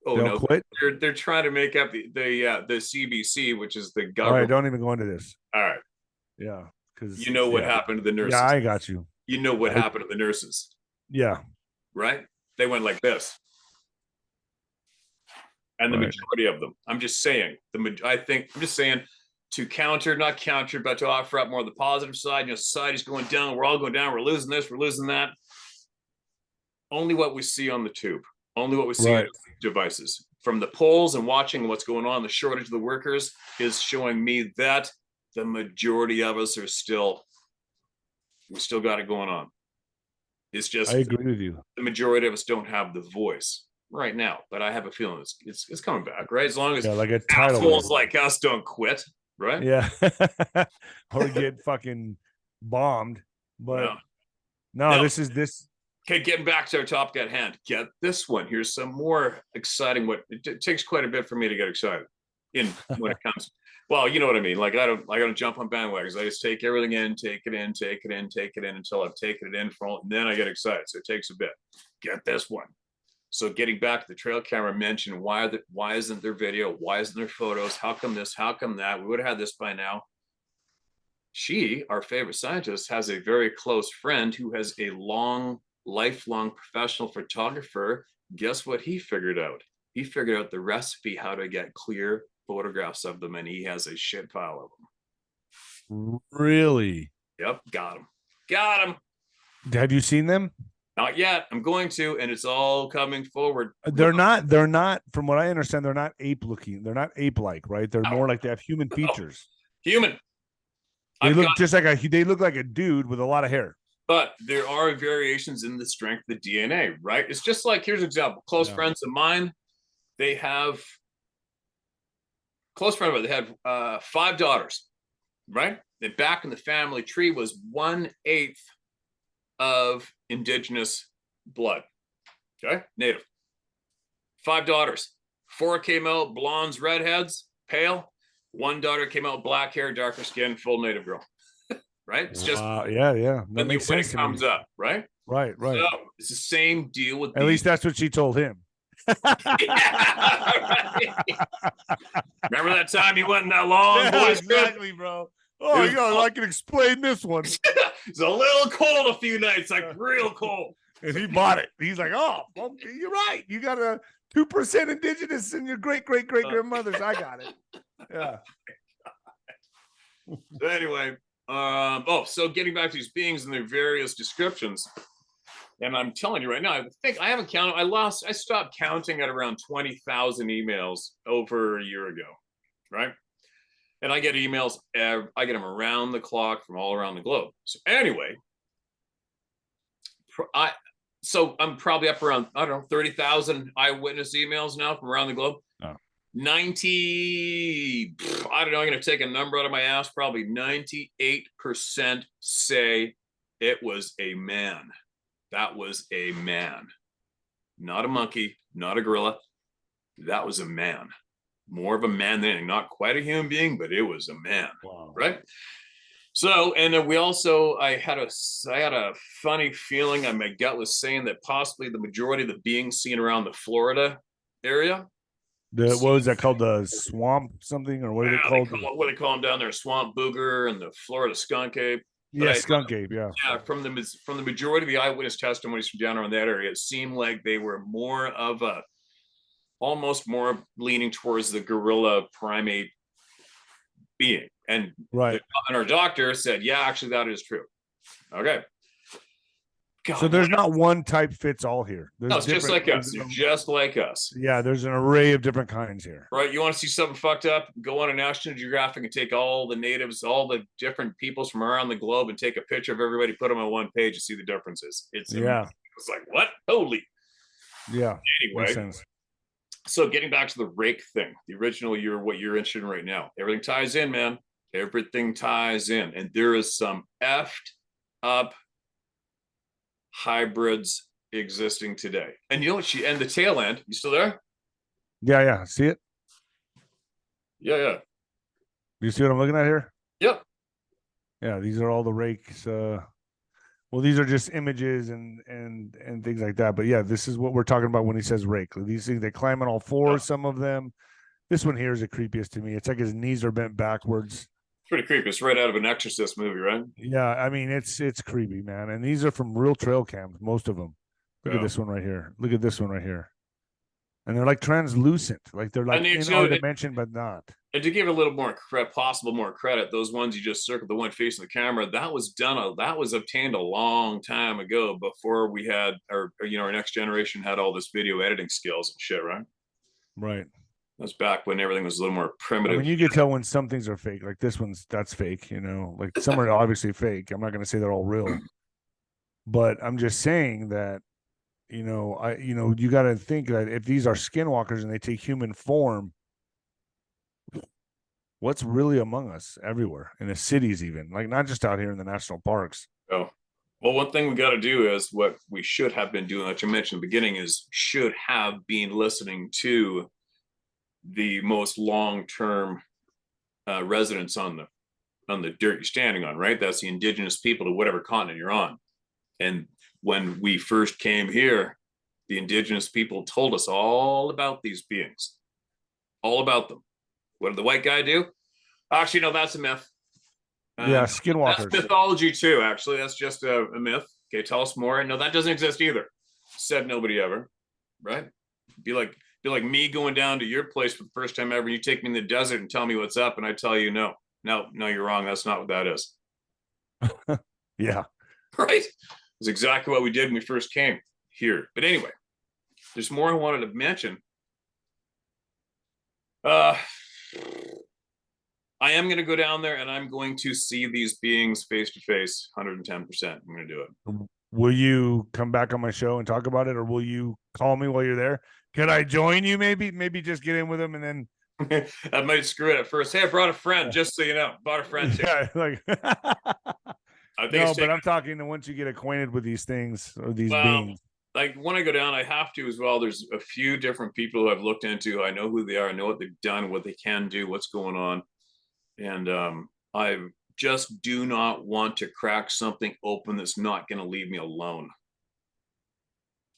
Oh no, quit. They're trying to make up the CBC, which is the government. All right, don't even go into this. All right. Yeah, because what happened to the nurses. Yeah, I got you. You know what happened to the nurses. Yeah. right? They went like this. And the Right. majority of them, I'm just saying, to counter, not counter, but to offer up more of the positive side. You know, society's going down. We're all going down. We're losing this. We're losing that. Only what we see on the tube. Only what we see on devices. From the polls and watching what's going on, the shortage of the workers is showing me that the majority of us we still got it going on. It's just, I agree with you. The majority of us don't have the voice right now, but I have a feeling it's coming back, right? As long as like a title assholes like us don't quit, right? Yeah. Or get fucking bombed. But no, this is this. Okay, getting back to our topic at hand. Get this one. Here's some more exciting. It takes quite a bit for me to get excited when it comes. Well, you know what I mean. Like I don't jump on bandwagons. I just take everything in, take it in until I've taken it in and then I get excited. So it takes a bit. Get this one. So getting back to the trail camera mentioned, why isn't there video? Why isn't there photos? How come this? How come that? We would have had this by now. She, our favorite scientist, has a very close friend who has a lifelong professional photographer. Guess what he figured out? He figured out the recipe how to get clear photographs of them, and he has a shit pile of them. Really? Yep, got him. Have you seen them? Not yet. I'm going to, and it's all coming forward. They're not, from what I understand, they're not ape looking. They're not ape-like, right? They're more like they have human features. Human. They look like a dude with a lot of hair. But there are variations in the strength of the DNA, right? It's just like, here's an example. Close friends of mine, they have 5 daughters, right? And back in the family tree was 1/8 of indigenous blood. Okay, native. 5 daughters. 4 came out blondes, redheads, pale. 1 daughter came out black hair, darker skin, full native girl. Right? It's just yeah. That makes sense. When it comes up, right? Right. So it's the same deal with. At least that's what she told him. Remember that time you went in that long voice? Exactly, bro. Oh, I can explain this one. It's a little cold a few nights, like real cold. And he bought it. He's like, oh, well, you're right. You got a 2% indigenous in your great grandmothers. I got it. Yeah. So anyway, so getting back to these beings and their various descriptions, and I'm telling you right now, I haven't counted. I stopped counting at around 20,000 emails over a year ago, right? And I get emails, I get them around the clock from all around the globe. So anyway, I'm probably up around, 30,000 eyewitness emails now from around the globe. Oh. 90, I'm going to take a number out of my ass, probably 98% say it was a man. That was a man. Not a monkey, not a gorilla. That was a man. More of a man than not quite a human being, but it was a man. Wow. Right? So, and then I had a funny feeling, my gut was saying that possibly the majority of the beings seen around the Florida area. What was that called? The swamp something, or what are they called? What they call them down there? Swamp booger and the Florida skunk ape. Yeah, skunk ape. Yeah. Yeah, from the majority of the eyewitness testimonies from down around that area, it seemed like they were almost more leaning towards the gorilla primate being. And right. And our doctor said, yeah, actually that is true. Okay. God, so there's not one type fits all here. No, it's just like us. They're just like us. Yeah, there's an array of different kinds here. Right. You want to see something fucked up? Go on a National Geographic and take all the natives, all the different peoples from around the globe and take a picture of everybody, put them on one page and see the differences. It's like, what? Holy. Yeah. Anyway. So getting back to the rake thing, the original, what you're interested in right now. Everything ties in, man. Everything ties in. And there is some effed up hybrids existing today. And you know what? And the tail end, you still there? Yeah. See it? Yeah. You see what I'm looking at here? Yep. Yeah, these are all the rakes. Well, these are just images and things like that. But yeah, this is what we're talking about when he says rake. These things, they climb on all fours, some of them. This one here is the creepiest to me. It's like his knees are bent backwards. Pretty creepy. It's right out of an Exorcist movie, right? Yeah, I mean, it's creepy, man. And these are from real trail cams, most of them. Look at this one right here. Look at this one right here. And they're like translucent, like they're like in our dimension, but not. And to give a little more possible more credit, those ones you just circled, the one facing the camera, that was obtained a long time ago, before we had our next generation had all this video editing skills and shit, right? Right. That's back when everything was a little more primitive. I mean, you can tell when some things are fake. Like this that's fake. Like some are obviously fake. I'm not going to say they're all real, but I'm just saying that. You got to think that if these are skinwalkers and they take human form, what's really among us everywhere in the cities, even like not just out here in the national parks. Oh, well, one thing we got to do is what we should have been doing, like you mentioned in the beginning, is should have been listening to the most long-term residents on the dirt you're standing on, right? That's the indigenous people to whatever continent you're on. And when we first came here, the indigenous people told us all about these beings, all about them. What did the white guy do? Actually, no, that's a myth. Yeah, skinwalkers. That's mythology too, actually. That's just a myth. Okay, tell us more. No, that doesn't exist either. Said nobody ever, right? Be like me going down to your place for the first time ever. You take me in the desert and tell me what's up, and I tell you no, you're wrong. That's not what that is. Yeah. Right? It's exactly what we did when we first came here. But anyway, there's more I wanted to mention. I am going to go down there and I'm going to see these beings face to face, 110%. I'm going to do it. Will you come back on my show and talk about it, or will you call me while you're there? Could I join you? Maybe just get in with them and then. I might screw it at first. Hey, I brought a friend, just so you know. Brought a friend too. Yeah, like. But I'm talking to once you get acquainted with these things or these beings. Like when I go down, I have to as well. There's a few different people who I've looked into. I know who they are. I know what they've done, what they can do, what's going on. And I just do not want to crack something open that's not going to leave me alone.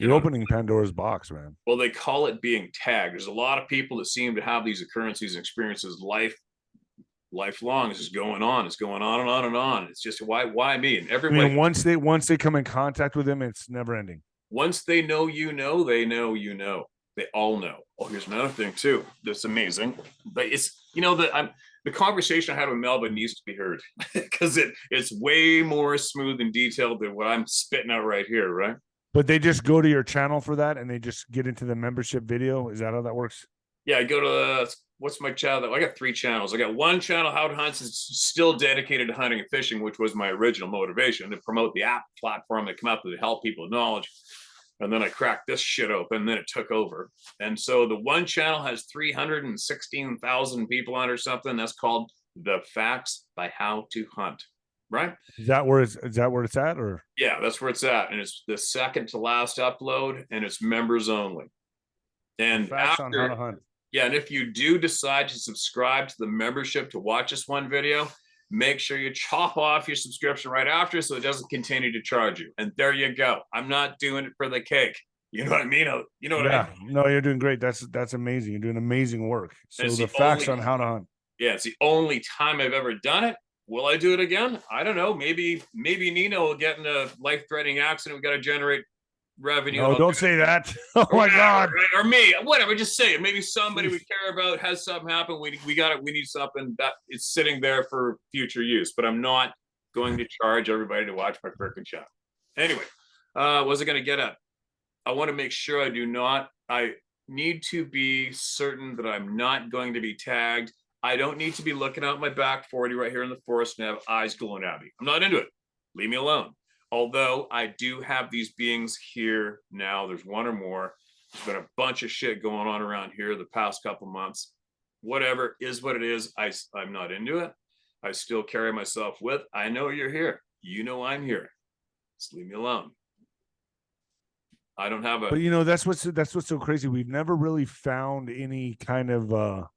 You're opening Pandora's box, man. Well, they call it being tagged. There's a lot of people that seem to have these occurrences and experiences lifelong. It's just going on. It's going on and on and on. It's just why me? And everybody. I mean, once they come in contact with them, it's never ending. Once they know, they know, they all know. Oh, here's another thing too. That's amazing. But it's the conversation I had with Melvin needs to be heard because it's way more smooth and detailed than what I'm spitting out right here, right? But they just go to your channel for that and they just get into the membership video. Is that how that works? Yeah, I go to what's my channel? I got 3 channels. I got one channel, How to Hunt, is still dedicated to hunting and fishing, which was my original motivation, to promote the app platform that come out to help people with knowledge. And then I cracked this shit open, and then it took over. And so the one channel has 316,000 people on or something. That's called The Facts by How to Hunt. Right? Is that where it's at? Or yeah, that's where it's at. And it's the second to last upload, and it's members only. And Facts on How to Hunt. Yeah, and if you do decide to subscribe to the membership to watch this one video, make sure you chop off your subscription right after so it doesn't continue to charge you. And there you go. I'm not doing it for the cake. You know what I mean? You know what I mean? No, you're doing great. That's amazing. You're doing amazing work. So the facts on How to Hunt. Yeah, it's the only time I've ever done it. Will I do it again? I don't know. Maybe Nino will get in a life-threatening accident. We got to generate revenue. No, don't say that. Oh my God. Right? Or me, whatever. Just say it. Maybe somebody we care about has something happen. We got it. We need something that it's sitting there for future use. But I'm not going to charge everybody to watch my freaking show. Anyway, what was I going to get at? I want to make sure I need to be certain that I'm not going to be tagged. I don't need to be looking out my back 40 right here in the forest and have eyes glowing at me. I'm not into it. Leave me alone. Although I do have these beings here now. There's one or more. There's been a bunch of shit going on around here the past couple months. Whatever is what it is. I'm not into it. I still carry myself with. I know you're here. You know I'm here. Just leave me alone. I don't have a. But that's what's so crazy. We've never really found any kind of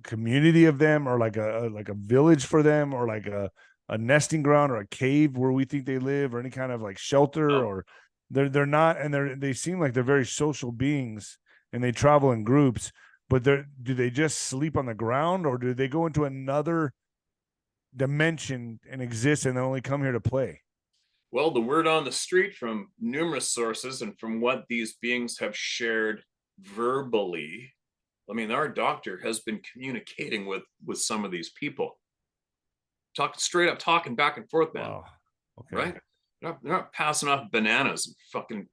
community of them, or like a village for them, or like a nesting ground or a cave where we think they live, or any kind of like shelter. Or they're not, and they seem like they're very social beings and they travel in groups. But do they just sleep on the ground, or do they go into another dimension and exist and they only come here to play? Well, the word on the street from numerous sources and from what these beings have shared verbally, I mean, our doctor has been communicating with some of these people, straight up talking back and forth, man. Wow. Okay. Right? They're not passing off bananas and fucking,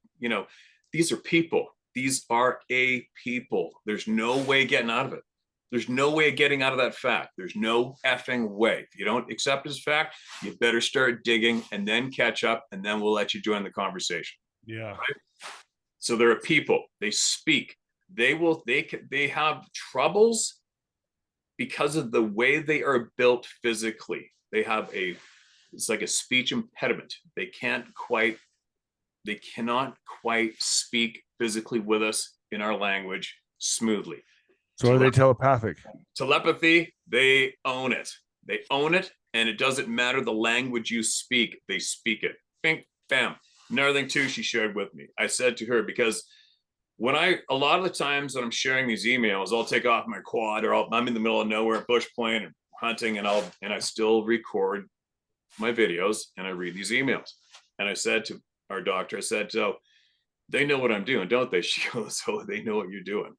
these are people. These are a people. There's no way getting out of it. There's no way of getting out of that fact. There's no effing way. If you don't accept this fact, you better start digging and then catch up, and then we'll let you join the conversation. Yeah. Right? So there are people. They speak. They have troubles because of the way they are built physically. They have it's like a speech impediment. They cannot quite speak physically with us in our language smoothly. So are they telepathic? Telepathy, they own it. They own it, and it doesn't matter the language you speak. They speak it. Bing, bam. Another thing too, she shared with me. I said to her, because a lot of the times that I'm sharing these emails, I'll take off my quad, or I'm in the middle of nowhere, bush playing and hunting, and I still record my videos and I read these emails. And I said to our doctor, I said, so they know what I'm doing, don't they? She goes, oh, they know what you're doing.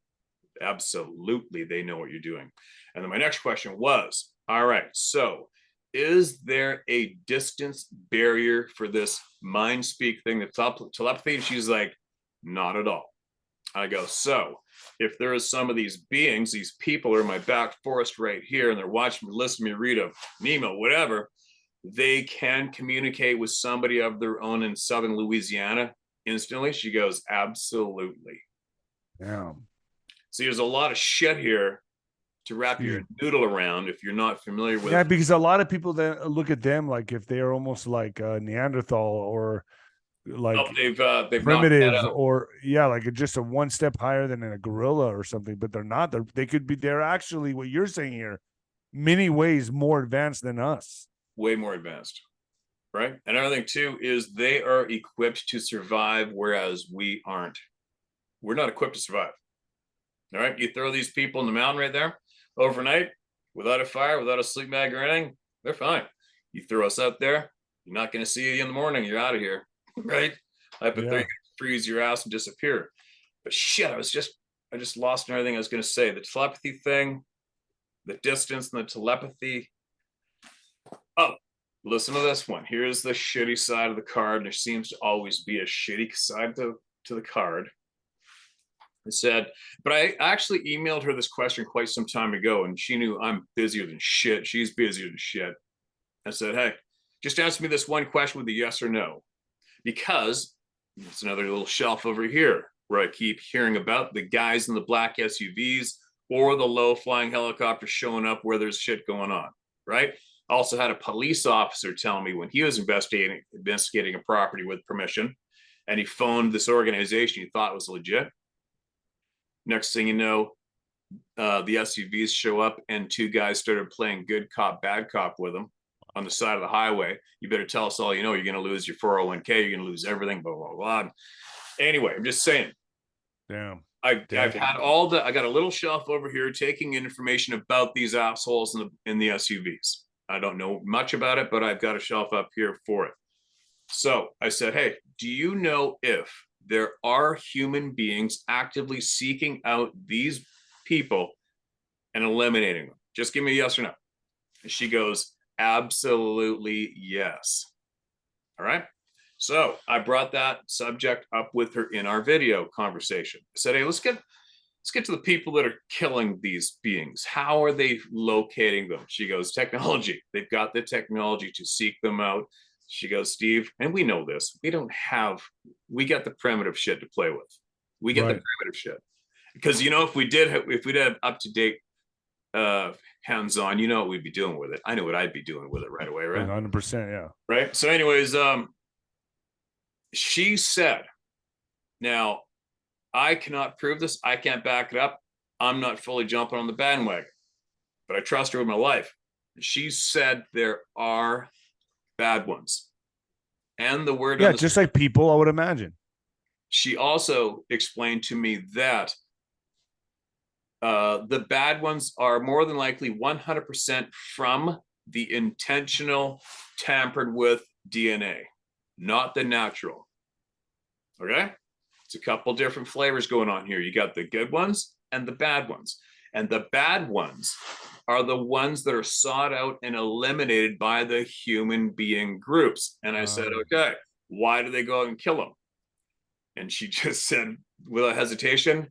Absolutely, they know what you're doing. And then my next question was, all right, so is there a distance barrier for this mind speak thing, the telepathy? And she's like, not at all. I go, so if there is some of these beings, these people are in my back forest right here, and they're watching me, listening to me read a Nemo, whatever, they can communicate with somebody of their own in southern Louisiana instantly? She goes, absolutely. Yeah. See, there's a lot of shit here to wrap your noodle around if you're not familiar with. Yeah, because a lot of people then look at them like if they are almost like Neanderthal or like they've primitive, or like just a one step higher than a gorilla or something. But they're not. They're actually, what you're saying here, many ways more advanced than us. Way more advanced, right? Another thing too is they are equipped to survive, whereas we aren't. We're not equipped to survive. All right, you throw these people in the mountain right there overnight without a fire, without a sleep bag or anything, they're fine. You throw us out there, you're not going to see you in the morning. You're out of here, right? I bet they're going to freeze your ass and disappear. But shit, I just lost everything I was going to say. The telepathy thing, the distance, and the telepathy. Oh, listen to this one. Here's the shitty side of the card. There seems to always be a shitty side to the card. I said, but I actually emailed her this question quite some time ago, and she knew I'm busier than shit. She's busier than shit. I said, hey, just answer me this one question with a yes or no. Because it's another little shelf over here where I keep hearing about the guys in the black SUVs or the low-flying helicopter showing up where there's shit going on, right? I also had a police officer tell me when he was investigating a property with permission, and he phoned this organization he thought was legit. Next thing you know, the SUVs show up and two guys started playing good cop, bad cop with them on the side of the highway. You better tell us all you know. You're going to lose your 401k. You're going to lose everything, blah, blah, blah. Anyway, I'm just saying. Damn. I've had I got a little shelf over here taking information about these assholes in the SUVs. I don't know much about it, but I've got a shelf up here for it. So I said, hey, do you know if there are human beings actively seeking out these people and eliminating them? Just give me a yes or no. And she goes, absolutely yes. All right. So I brought that subject up with her in our video conversation. I said, hey, let's get to the people that are killing these beings. How are they locating them? She goes, technology. They've got the technology to seek them out. She goes, Steve, and we know this, we got the primitive shit to play with. We get the primitive shit. Because, if we did have up-to-date hands-on, you know what we'd be doing with it. I know what I'd be doing with it right away, right? 100%, yeah. Right? So anyways, she said, now, I cannot prove this. I can't back it up. I'm not fully jumping on the bandwagon, but I trust her with my life. She said there are bad ones. And the word... Yeah, just like people, I would imagine. She also explained to me that the bad ones are more than likely 100% from the intentional tampered with DNA, not the natural. Okay? It's a couple different flavors going on here. You got the good ones and the bad ones. And the bad ones are the ones that are sought out and eliminated by the human being groups. And I said, okay, why do they go out and kill them? And she just said, without hesitation,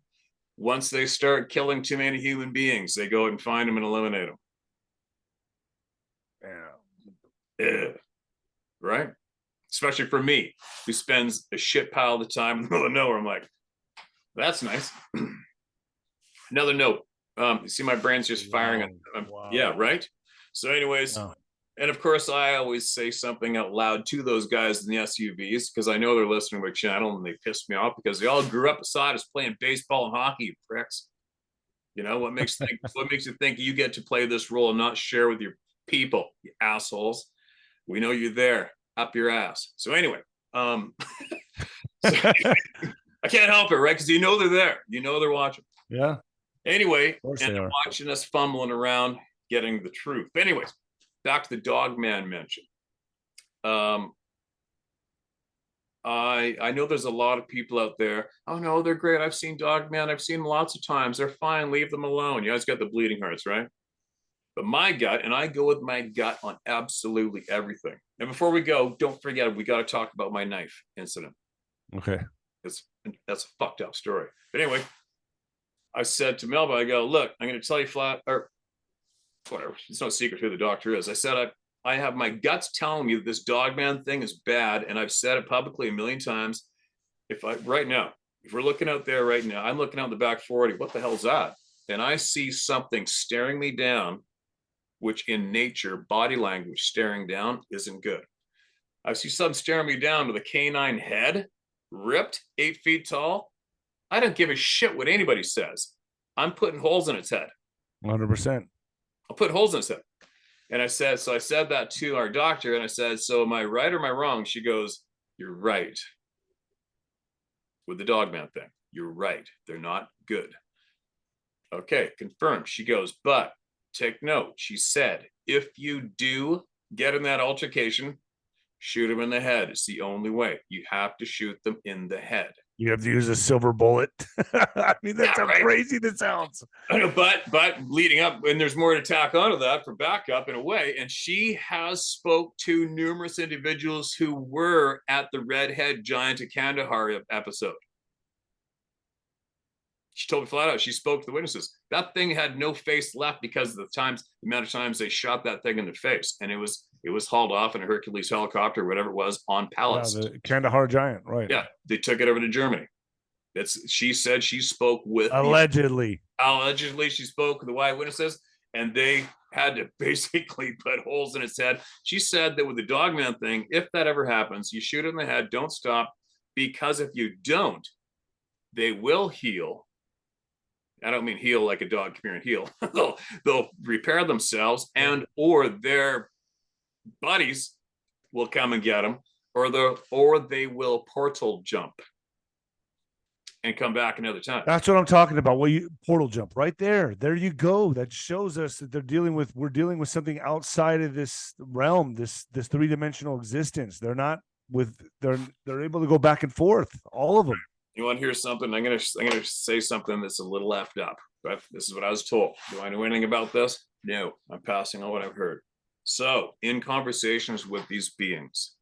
once they start killing too many human beings, they go out and find them and eliminate them. Yeah. Right? Especially for me, who spends a shit pile of the time in the middle of nowhere. I'm like, that's nice. Another note. You see my brain's just firing. Wow. Yeah, right? So anyways, and of course, I always say something out loud to those guys in the SUVs because I know they're listening to my channel and they piss me off because they all grew up beside us playing baseball and hockey, you pricks. You know, what makes you think you get to play this role and not share with your people, you assholes? We know you're there, up your ass. So anyway, I can't help it, right? Because you know they're there. You know they're watching. Yeah. Anyway, and they're watching us fumbling around getting the truth. But anyways, back to the dog man mention. I know there's a lot of people out there. Oh no, they're great. I've seen dog man. I've seen them lots of times. They're fine. Leave them alone. You guys got the bleeding hearts, right? But my gut, and I go with my gut on absolutely everything. And before we go, don't forget, we got to talk about my knife incident. Okay. That's a fucked up story. But anyway, I said to Melba, I go, look, I'm going to tell you flat, or whatever. It's no secret who the doctor is. I said, I have my guts telling me that this dog man thing is bad. And I've said it publicly a million times. If we're looking out there right now, I'm looking out the back 40. What the hell's that? And I see something staring me down, which in nature, body language staring down isn't good. I see something staring me down with a canine head, ripped, 8 feet tall. I don't give a shit what anybody says. I'm putting holes in its head. 100%. I'll put holes in its head. And I said that to our doctor, and I said, so am I right or am I wrong? She goes, you're right. With the dog man thing, you're right. They're not good. Okay, confirmed. She goes, but take note. She said, if you do get in that altercation, shoot them in the head. It's the only way. You have to shoot them in the head. You have to use a silver bullet. I mean, that's how crazy that sounds. I know, but leading up, and there's more to tack onto that for backup in a way. And she has spoke to numerous individuals who were at the Redhead Giant of Kandahar episode. She told me flat out, she spoke to the witnesses. That thing had no face left because of the amount of times they shot that thing in the face. And it was hauled off in a Hercules helicopter, or whatever it was, on pallets. Yeah, the Kandahar Giant, right. Yeah, they took it over to Germany. She said she spoke with allegedly she spoke with the eyewitnesses, and they had to basically put holes in its head. She said that with the dogman thing, if that ever happens, you shoot it in the head, don't stop, because if you don't, they will heal. I don't mean heal like a dog, come here and heal. they'll repair themselves, and or their buddies will come and get them, or they will portal jump and come back another time. That's what I'm talking about. Well, portal jump right there. There you go. That shows us that we're dealing with something outside of this realm, this three-dimensional existence. They're able to go back and forth, all of them. You want to hear something? I'm gonna say something that's a little left up, but this is what I was told. Do I know anything about this? No, I'm passing on what I've heard. So, in conversations with these beings,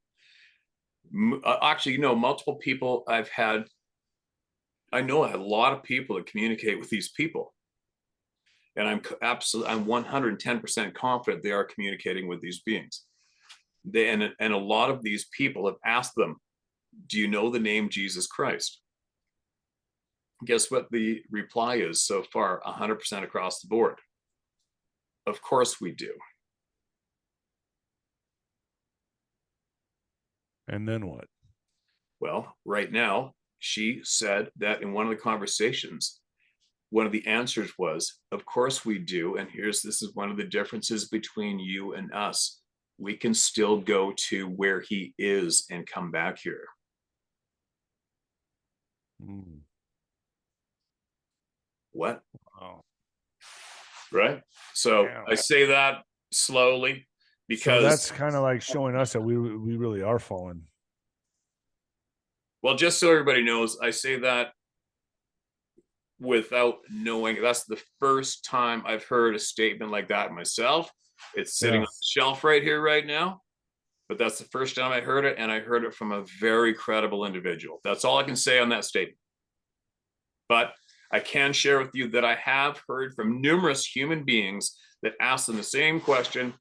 actually, multiple people I've had. I know I had a lot of people that communicate with these people, and I'm 110% confident they are communicating with these beings. And a lot of these people have asked them, "Do you know the name Jesus Christ?" Guess what the reply is so far? 100% across the board. Of course we do. And then what? Well, right now, she said that in one of the conversations, one of the answers was, of course we do. And this is one of the differences between you and us. We can still go to where he is and come back here. What? Wow. Right? So yeah. I say that slowly. Because so that's kind of like showing us that we really are fallen. Well, just so everybody knows, I say that without knowing. That's the first time I've heard a statement like that myself. It's sitting on the shelf right here right now, but that's the first time I heard it, and I heard it from a very credible individual. That's all I can say on that statement. But I can share with you that I have heard from numerous human beings that ask them the same question.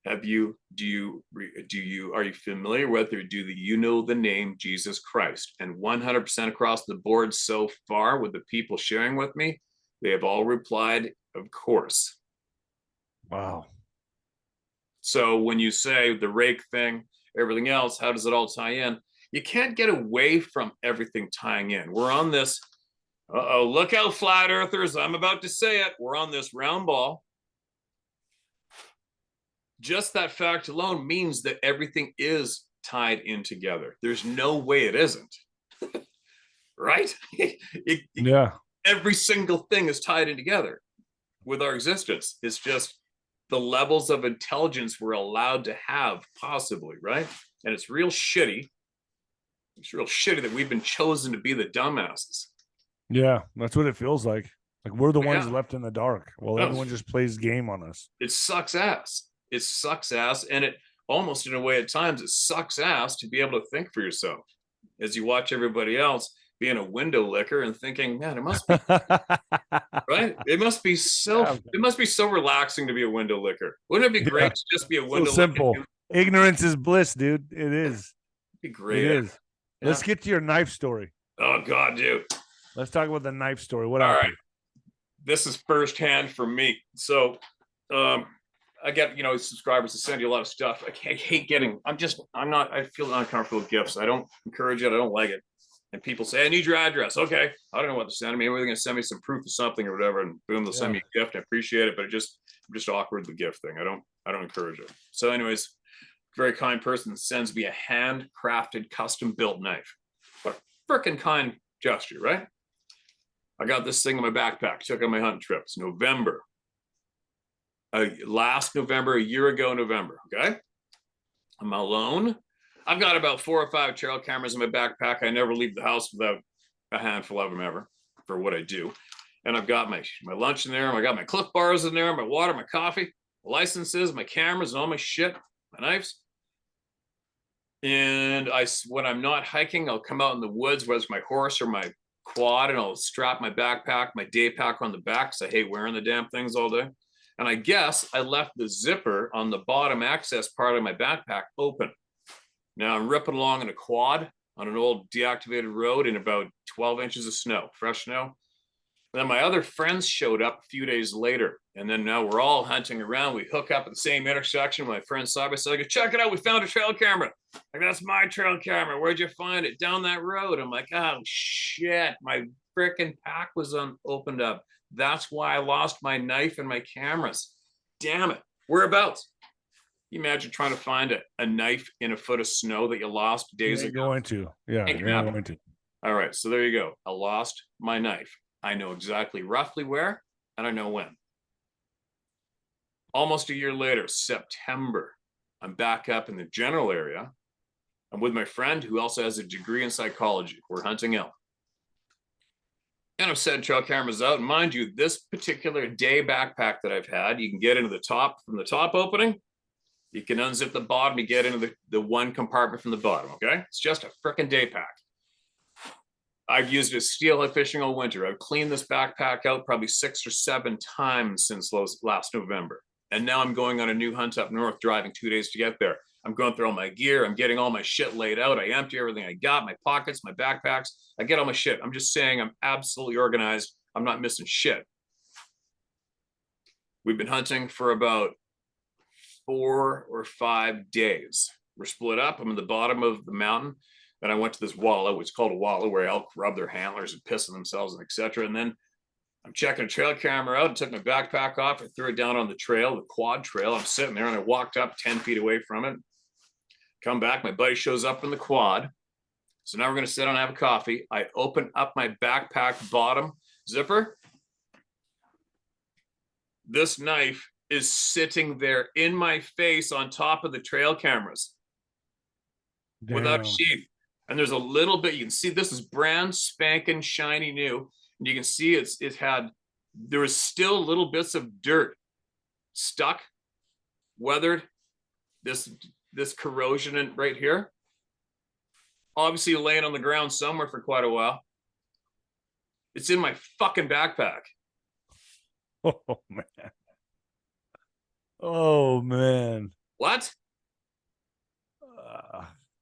Are you familiar with, or do you know the name Jesus Christ? And 100% across the board so far with the people sharing with me, they have all replied, of course. Wow. So when you say the rake thing, everything else, how does it all tie in? You can't get away from everything tying in. We're on this, look out, flat earthers, I'm about to say it. We're on this round ball. Just that fact alone means that everything is tied in together. There's no way it isn't. Right? Yeah. Every single thing is tied in together with our existence. It's just the levels of intelligence we're allowed to have, possibly, right? And it's real shitty. It's real shitty that we've been chosen to be the dumbasses. Yeah, that's what it feels like. Like we're the ones left in the dark. Well, everyone just plays game on us. It sucks ass. It sucks ass, and it almost, in a way, at times, it sucks ass to be able to think for yourself as you watch everybody else being a window licker and thinking, man, it must be right. It must be so. It must be so relaxing to be a window licker. Wouldn't it be great to just be a window? So simple. Ignorance is bliss, dude. It is. It'd be great. It is. Yeah. Let's get to your knife story. Oh God, dude. Let's talk about the knife story. What All happened? right. This is firsthand for me. So, I get, subscribers to send you a lot of stuff. I hate getting, I feel uncomfortable with gifts. I don't encourage it. I don't like it. And people say, I need your address. Okay. I don't know what to send me. Maybe they're going to send me some proof of something or whatever. And boom, they'll send me a gift. I appreciate it. But I'm just awkward, the gift thing. I don't encourage it. So anyways, very kind person sends me a handcrafted, custom built knife. What a freaking kind gesture, right? I got this thing in my backpack, took on my hunting trips, November. Last November, a year ago November, okay? I'm alone. I've got about 4 or 5 trail cameras in my backpack. I never leave the house without a handful of them ever for what I do. And I've got my lunch in there. I got my Cliff Bars in there, my water, my coffee, my licenses, my cameras, and all my shit, my knives. And when I'm not hiking, I'll come out in the woods, whether it's my horse or my quad, and I'll strap my backpack, my day pack on the back, because I hate wearing the damn things all day. And I guess I left the zipper on the bottom access part of my backpack open. Now I'm ripping along in a quad on an old deactivated road in about 12 inches of snow, fresh snow. And then my other friends showed up a few days later. And then now we're all hunting around. We hook up at the same intersection. My friends side by side, I go, check it out. We found a trail camera. Like, that's my trail camera. Where'd you find it? Down that road. I'm like, oh shit. My freaking pack was opened up. That's why I lost my knife and my cameras. Damn it. Whereabouts? You imagine trying to find a knife in a foot of snow that you lost days ago? Going to. Yeah, you're going to. All right, so there you go. I lost my knife. I know exactly roughly where, and I know when. Almost a year later, September, I'm back up in the general area. I'm with my friend who also has a degree in psychology. We're hunting elk. And I'm setting trail cameras out. And mind you, this particular day backpack that I've had, you can get into the top from the top opening. You can unzip the bottom, you get into the one compartment from the bottom, okay? It's just a freaking day pack. I've used it steelhead fishing all winter. I've cleaned this backpack out probably 6 or 7 times since last November. And now I'm going on a new hunt up north, driving 2 days to get there. I'm going through all my gear. I'm getting all my shit laid out. I empty everything I got, my pockets, my backpacks. I get all my shit. I'm just saying I'm absolutely organized. I'm not missing shit. We've been hunting for about 4 or 5 days. We're split up. I'm in the bottom of the mountain. And I went to this wallow, which is called a wallow, where elk rub their antlers and piss on themselves and etc. And then I'm checking a trail camera out and took my backpack off. I threw it down on the trail, the quad trail. I'm sitting there and I walked up 10 feet away from it. Come back, my buddy shows up in the quad. So now we're going to sit down and have a coffee. I open up my backpack bottom zipper. This knife is sitting there in my face on top of the trail cameras. Damn. Without sheath. And there's a little bit, you can see this is brand spanking shiny new. And you can see there was still little bits of dirt stuck, weathered, this corrosion right here. Obviously laying on the ground somewhere for quite a while. It's in my fucking backpack. Oh, man. Oh, man. What?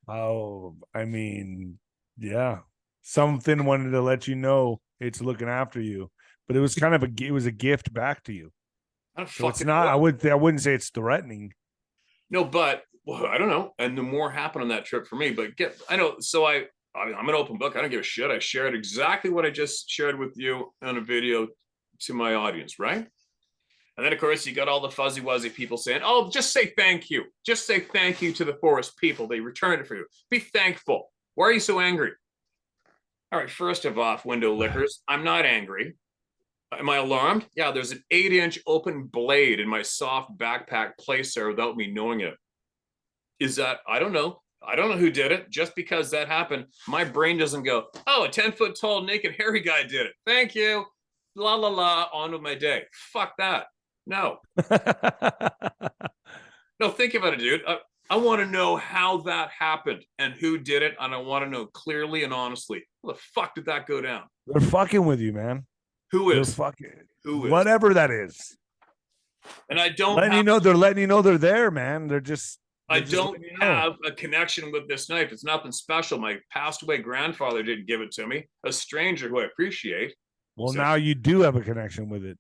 I mean, yeah. Something wanted to let you know it's looking after you, but it was kind of it was a gift back to you. So it's not, I wouldn't say it's threatening. No, but well, I don't know. And the more happened on that trip for me, but I know. So I'm an open book. I don't give a shit. I shared exactly what I just shared with you on a video to my audience, right? And then, of course, you got all the fuzzy wuzzy people saying, oh, just say thank you. Just say thank you to the forest people. They returned it for you. Be thankful. Why are you so angry? All right, first of all, window lickers, I'm not angry. Am I alarmed? Yeah, there's an 8-inch open blade in my soft backpack placed there without me knowing it. Is that, I don't know. I don't know who did it. Just because that happened, my brain doesn't go, oh, a 10-foot tall, naked, hairy guy did it. Thank you. La, la, la, on with my day. Fuck that. No. No, think about it, dude. I want to know how that happened and who did it. And I want to know clearly and honestly, how the fuck did that go down? They're fucking with you, man. Who is? Who is? Whatever that is. And I don't they're letting you know they're there, man. I don't have a connection with this knife. It's nothing special. My passed away grandfather didn't give it to me. A stranger who I appreciate. Well, now you do have a connection with it.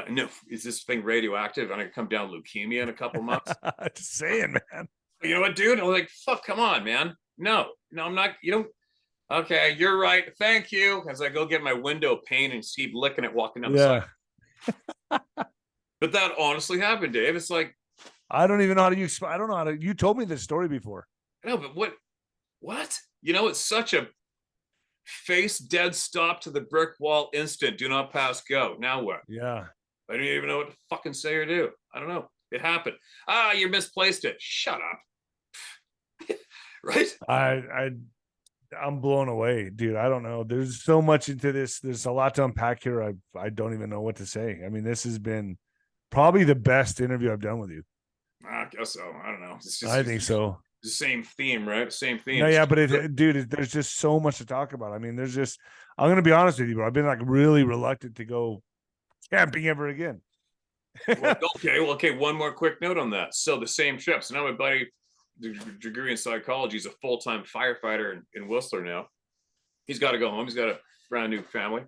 No, is this thing radioactive? I'm gonna come down leukemia in a couple months. Just saying, man. You know what, dude? I'm like, fuck, come on, man. No, I'm not. You don't. Okay, you're right. Thank you. As I go get my window pane and keep licking it, walking down the side. But that honestly happened, Dave. It's like I don't even know how to use. I don't know how to. You told me this story before. No, but what? You know, it's such a face dead stop to the brick wall instant. Do not pass go. Now what? Yeah. I don't even know what to fucking say or do. I don't know. It happened. You misplaced it. Shut up. Right? I'm blown away, dude. I don't know. There's so much into this. There's a lot to unpack here. I don't even know what to say. I mean, this has been probably the best interview I've done with you. I guess so. I don't know. I think so. The same theme, right? Same theme. No, yeah, but there's just so much to talk about. I mean, I'm going to be honest with you, bro. I've been like really reluctant to go camping ever again. Okay. One more quick note on that. So the same trip. So now my buddy, the degree in psychology, is a full-time firefighter in Whistler now. He's got to go home. He's got a brand new family.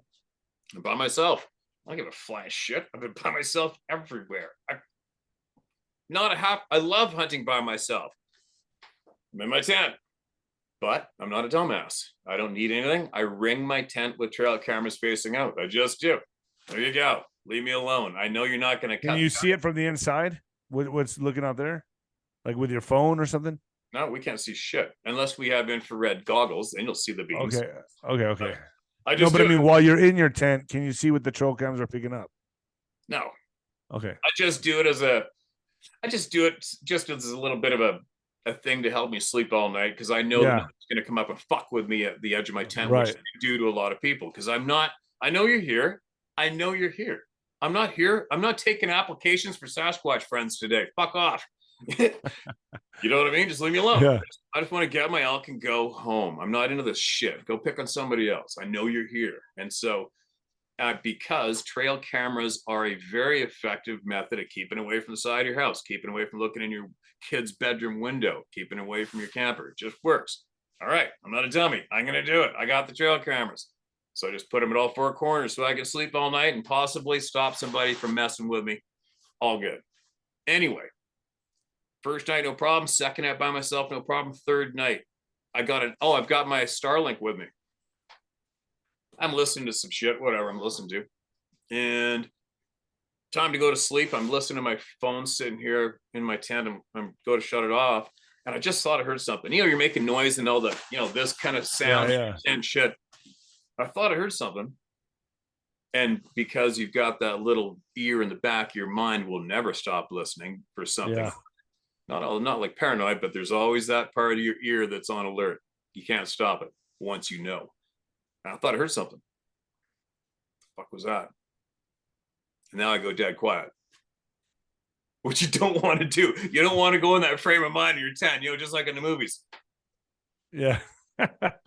I'm by myself. I don't give a flying shit. I've been by myself everywhere. I love hunting by myself. I'm in my tent, but I'm not a dumbass. I don't need anything. I ring my tent with trail cameras facing out. I just do. There you go. Leave me alone. I know you're not going to cut. Can you see it from the inside? What's looking out there? Like with your phone or something? No, we can't see shit unless we have infrared goggles. Then you'll see the beams. Okay. But I mean, while you're in your tent, can you see what the trail cameras are picking up? No. Okay. I just do it as a little bit of a thing to help me sleep all night, because I know that it's going to come up and fuck with me at the edge of my tent, which they do to a lot of people. Because I know you're here. I know you're here. I'm not here. I'm not taking applications for Sasquatch friends today. Fuck off. You know what I mean? Just leave me alone. Yeah. I just want to get my elk and go home. I'm not into this shit. Go pick on somebody else. I know you're here. And so because trail cameras are a very effective method of keeping away from the side of your house, keeping away from looking in your kid's bedroom window, keeping away from your camper. It just works. All right, I'm not a dummy. I'm going to do it. I got the trail cameras. So I just put them at all four corners so I can sleep all night and possibly stop somebody from messing with me. All good. Anyway, first night, no problem. Second night by myself, no problem. Third night, I've got my Starlink with me. I'm listening to some shit, whatever I'm listening to. And time to go to sleep. I'm listening to my phone sitting here in my tent. I'm going to shut it off. And I just thought I heard something. You're making noise and all the, this kind of sound and shit. I thought I heard something. And because you've got that little ear in the back of your mind will never stop listening for something. Not like paranoid, but there's always that part of your ear that's on alert. You can't stop it once you know. And I thought I heard something. The fuck was that? And now I go dead quiet. Which you don't want to do. You don't want to go in that frame of mind when you're 10, just like in the movies. Yeah. What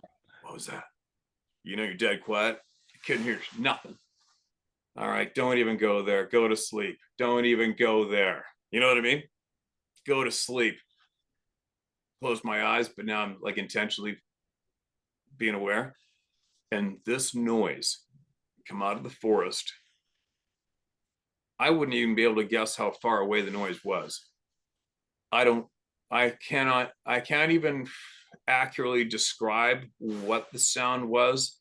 was that? You're dead quiet. You couldn't hear nothing. All right, don't even go there. Go to sleep. Don't even go there. You know what I mean? Go to sleep. Close my eyes, but now I'm like intentionally being aware. And this noise come out of the forest. I wouldn't even be able to guess how far away the noise was. I can't even accurately describe what the sound was.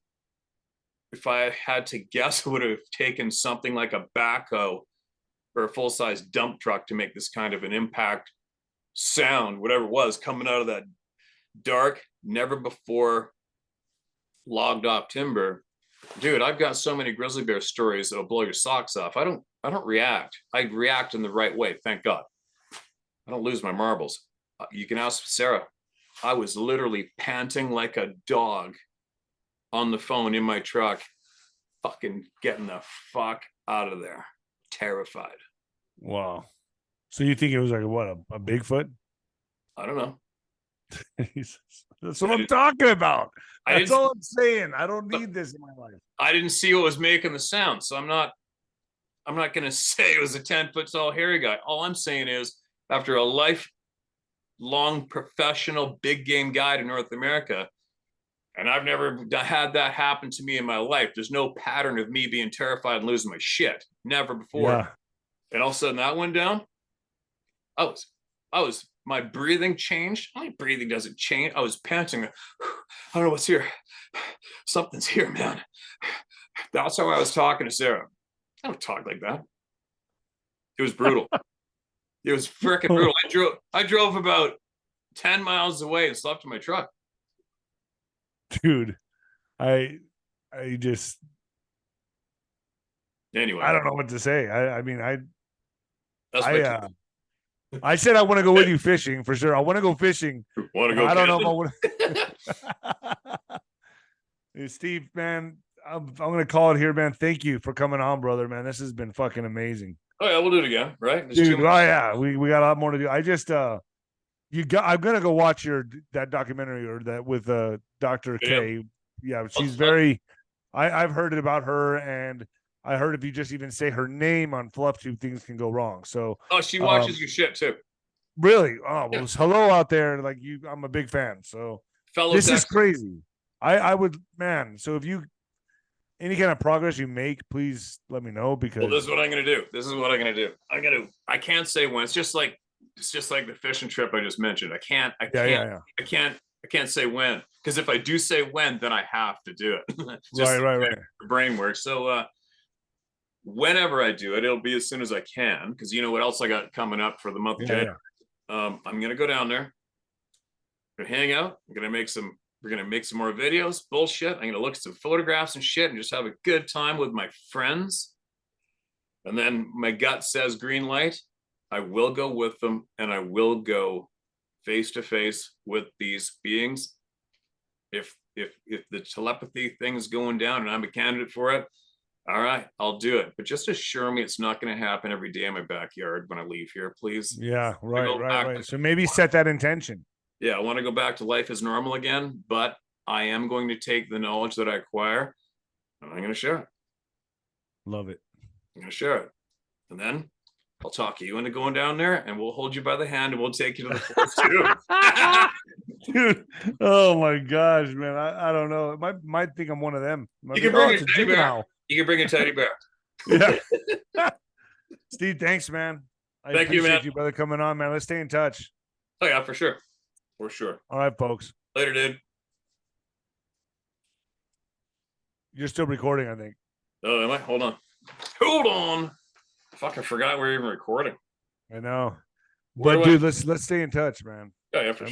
If I had to guess, it would have taken something like a backhoe or a full-size dump truck to make this kind of an impact sound, whatever it was, coming out of that dark, never before logged off timber. Dude, I've got so many grizzly bear stories that'll blow your socks off. I don't react. I react in the right way, thank God. I don't lose my marbles. You can ask Sarah. I was literally panting like a dog on the phone in my truck, fucking getting the fuck out of there. Terrified. Wow. So you think it was like what, a Bigfoot? I don't know. That's what I'm talking about. That's all I'm saying. I don't need this in my life. I didn't see what was making the sound, so I'm not gonna say it was a 10-foot tall hairy guy. All I'm saying is, after a lifelong professional big game guide in North America, and I've never had that happen to me in my life. There's no pattern of me being terrified and losing my shit. Never before. Yeah. And all of a sudden that went down. I was, my breathing changed. My breathing doesn't change. I was panting. I don't know what's here. Something's here, man. That's how I was talking to Sarah. I don't talk like that. It was brutal. It was freaking brutal. I drove about 10 miles away and slept in my truck. Dude, I just anyway. I don't know what to say. I said I want to go with you fishing for sure. I want to go fishing. Want to go? I don't know if I want. Hey, Steve, man, I'm gonna call it here, man. Thank you for coming on, brother. Man, this has been fucking amazing. Oh yeah, we'll do it again, right? Dude, yeah, we got a lot more to do. I just I'm gonna go watch that documentary or that with Dr. K. Yeah, she's very. I've heard it about her, and I heard if you just even say her name on FluffTube, things can go wrong. So she watches your shit too. Really? Oh, well, hello out there. Like I'm a big fan. So this is crazy. I would, man. So if you any kind of progress you make, please let me know because this is what I'm gonna do. I can't say when. It's just like the fishing trip I just mentioned. I can't say when, because if I do say when, then I have to do it. right. Brain works. So whenever I do it, it'll be as soon as I can, because you know what else I got coming up for the month of January. I'm gonna go down there, gonna hang out, we're gonna make some more videos, bullshit. I'm gonna look at some photographs and shit and just have a good time with my friends. And then my gut says green light. I will go with them, and I will go face to face with these beings. If the telepathy thing is going down and I'm a candidate for it, all right, I'll do it. But just assure me it's not going to happen every day in my backyard when I leave here, please. Yeah, right. So maybe set that intention. Yeah, I want to go back to life as normal again, but I am going to take the knowledge that I acquire and I'm going to share it. Love it. I'm going to share it. And then I'll talk you into going down there, and we'll hold you by the hand and we'll take you to the forest too. Dude, oh my gosh, man. I don't know. I might think I'm one of them. You can bring a teddy bear. You can bring a teddy bear. Yeah. Steve, thanks, man. Thank you, man. You, brother, coming on, man. Let's stay in touch. Oh, yeah, for sure. For sure. All right, folks. Later, dude. You're still recording, I think. Oh, am I? Hold on. Fuck, I forgot we were even recording. I know. But dude, let's stay in touch, man. Yeah, for sure.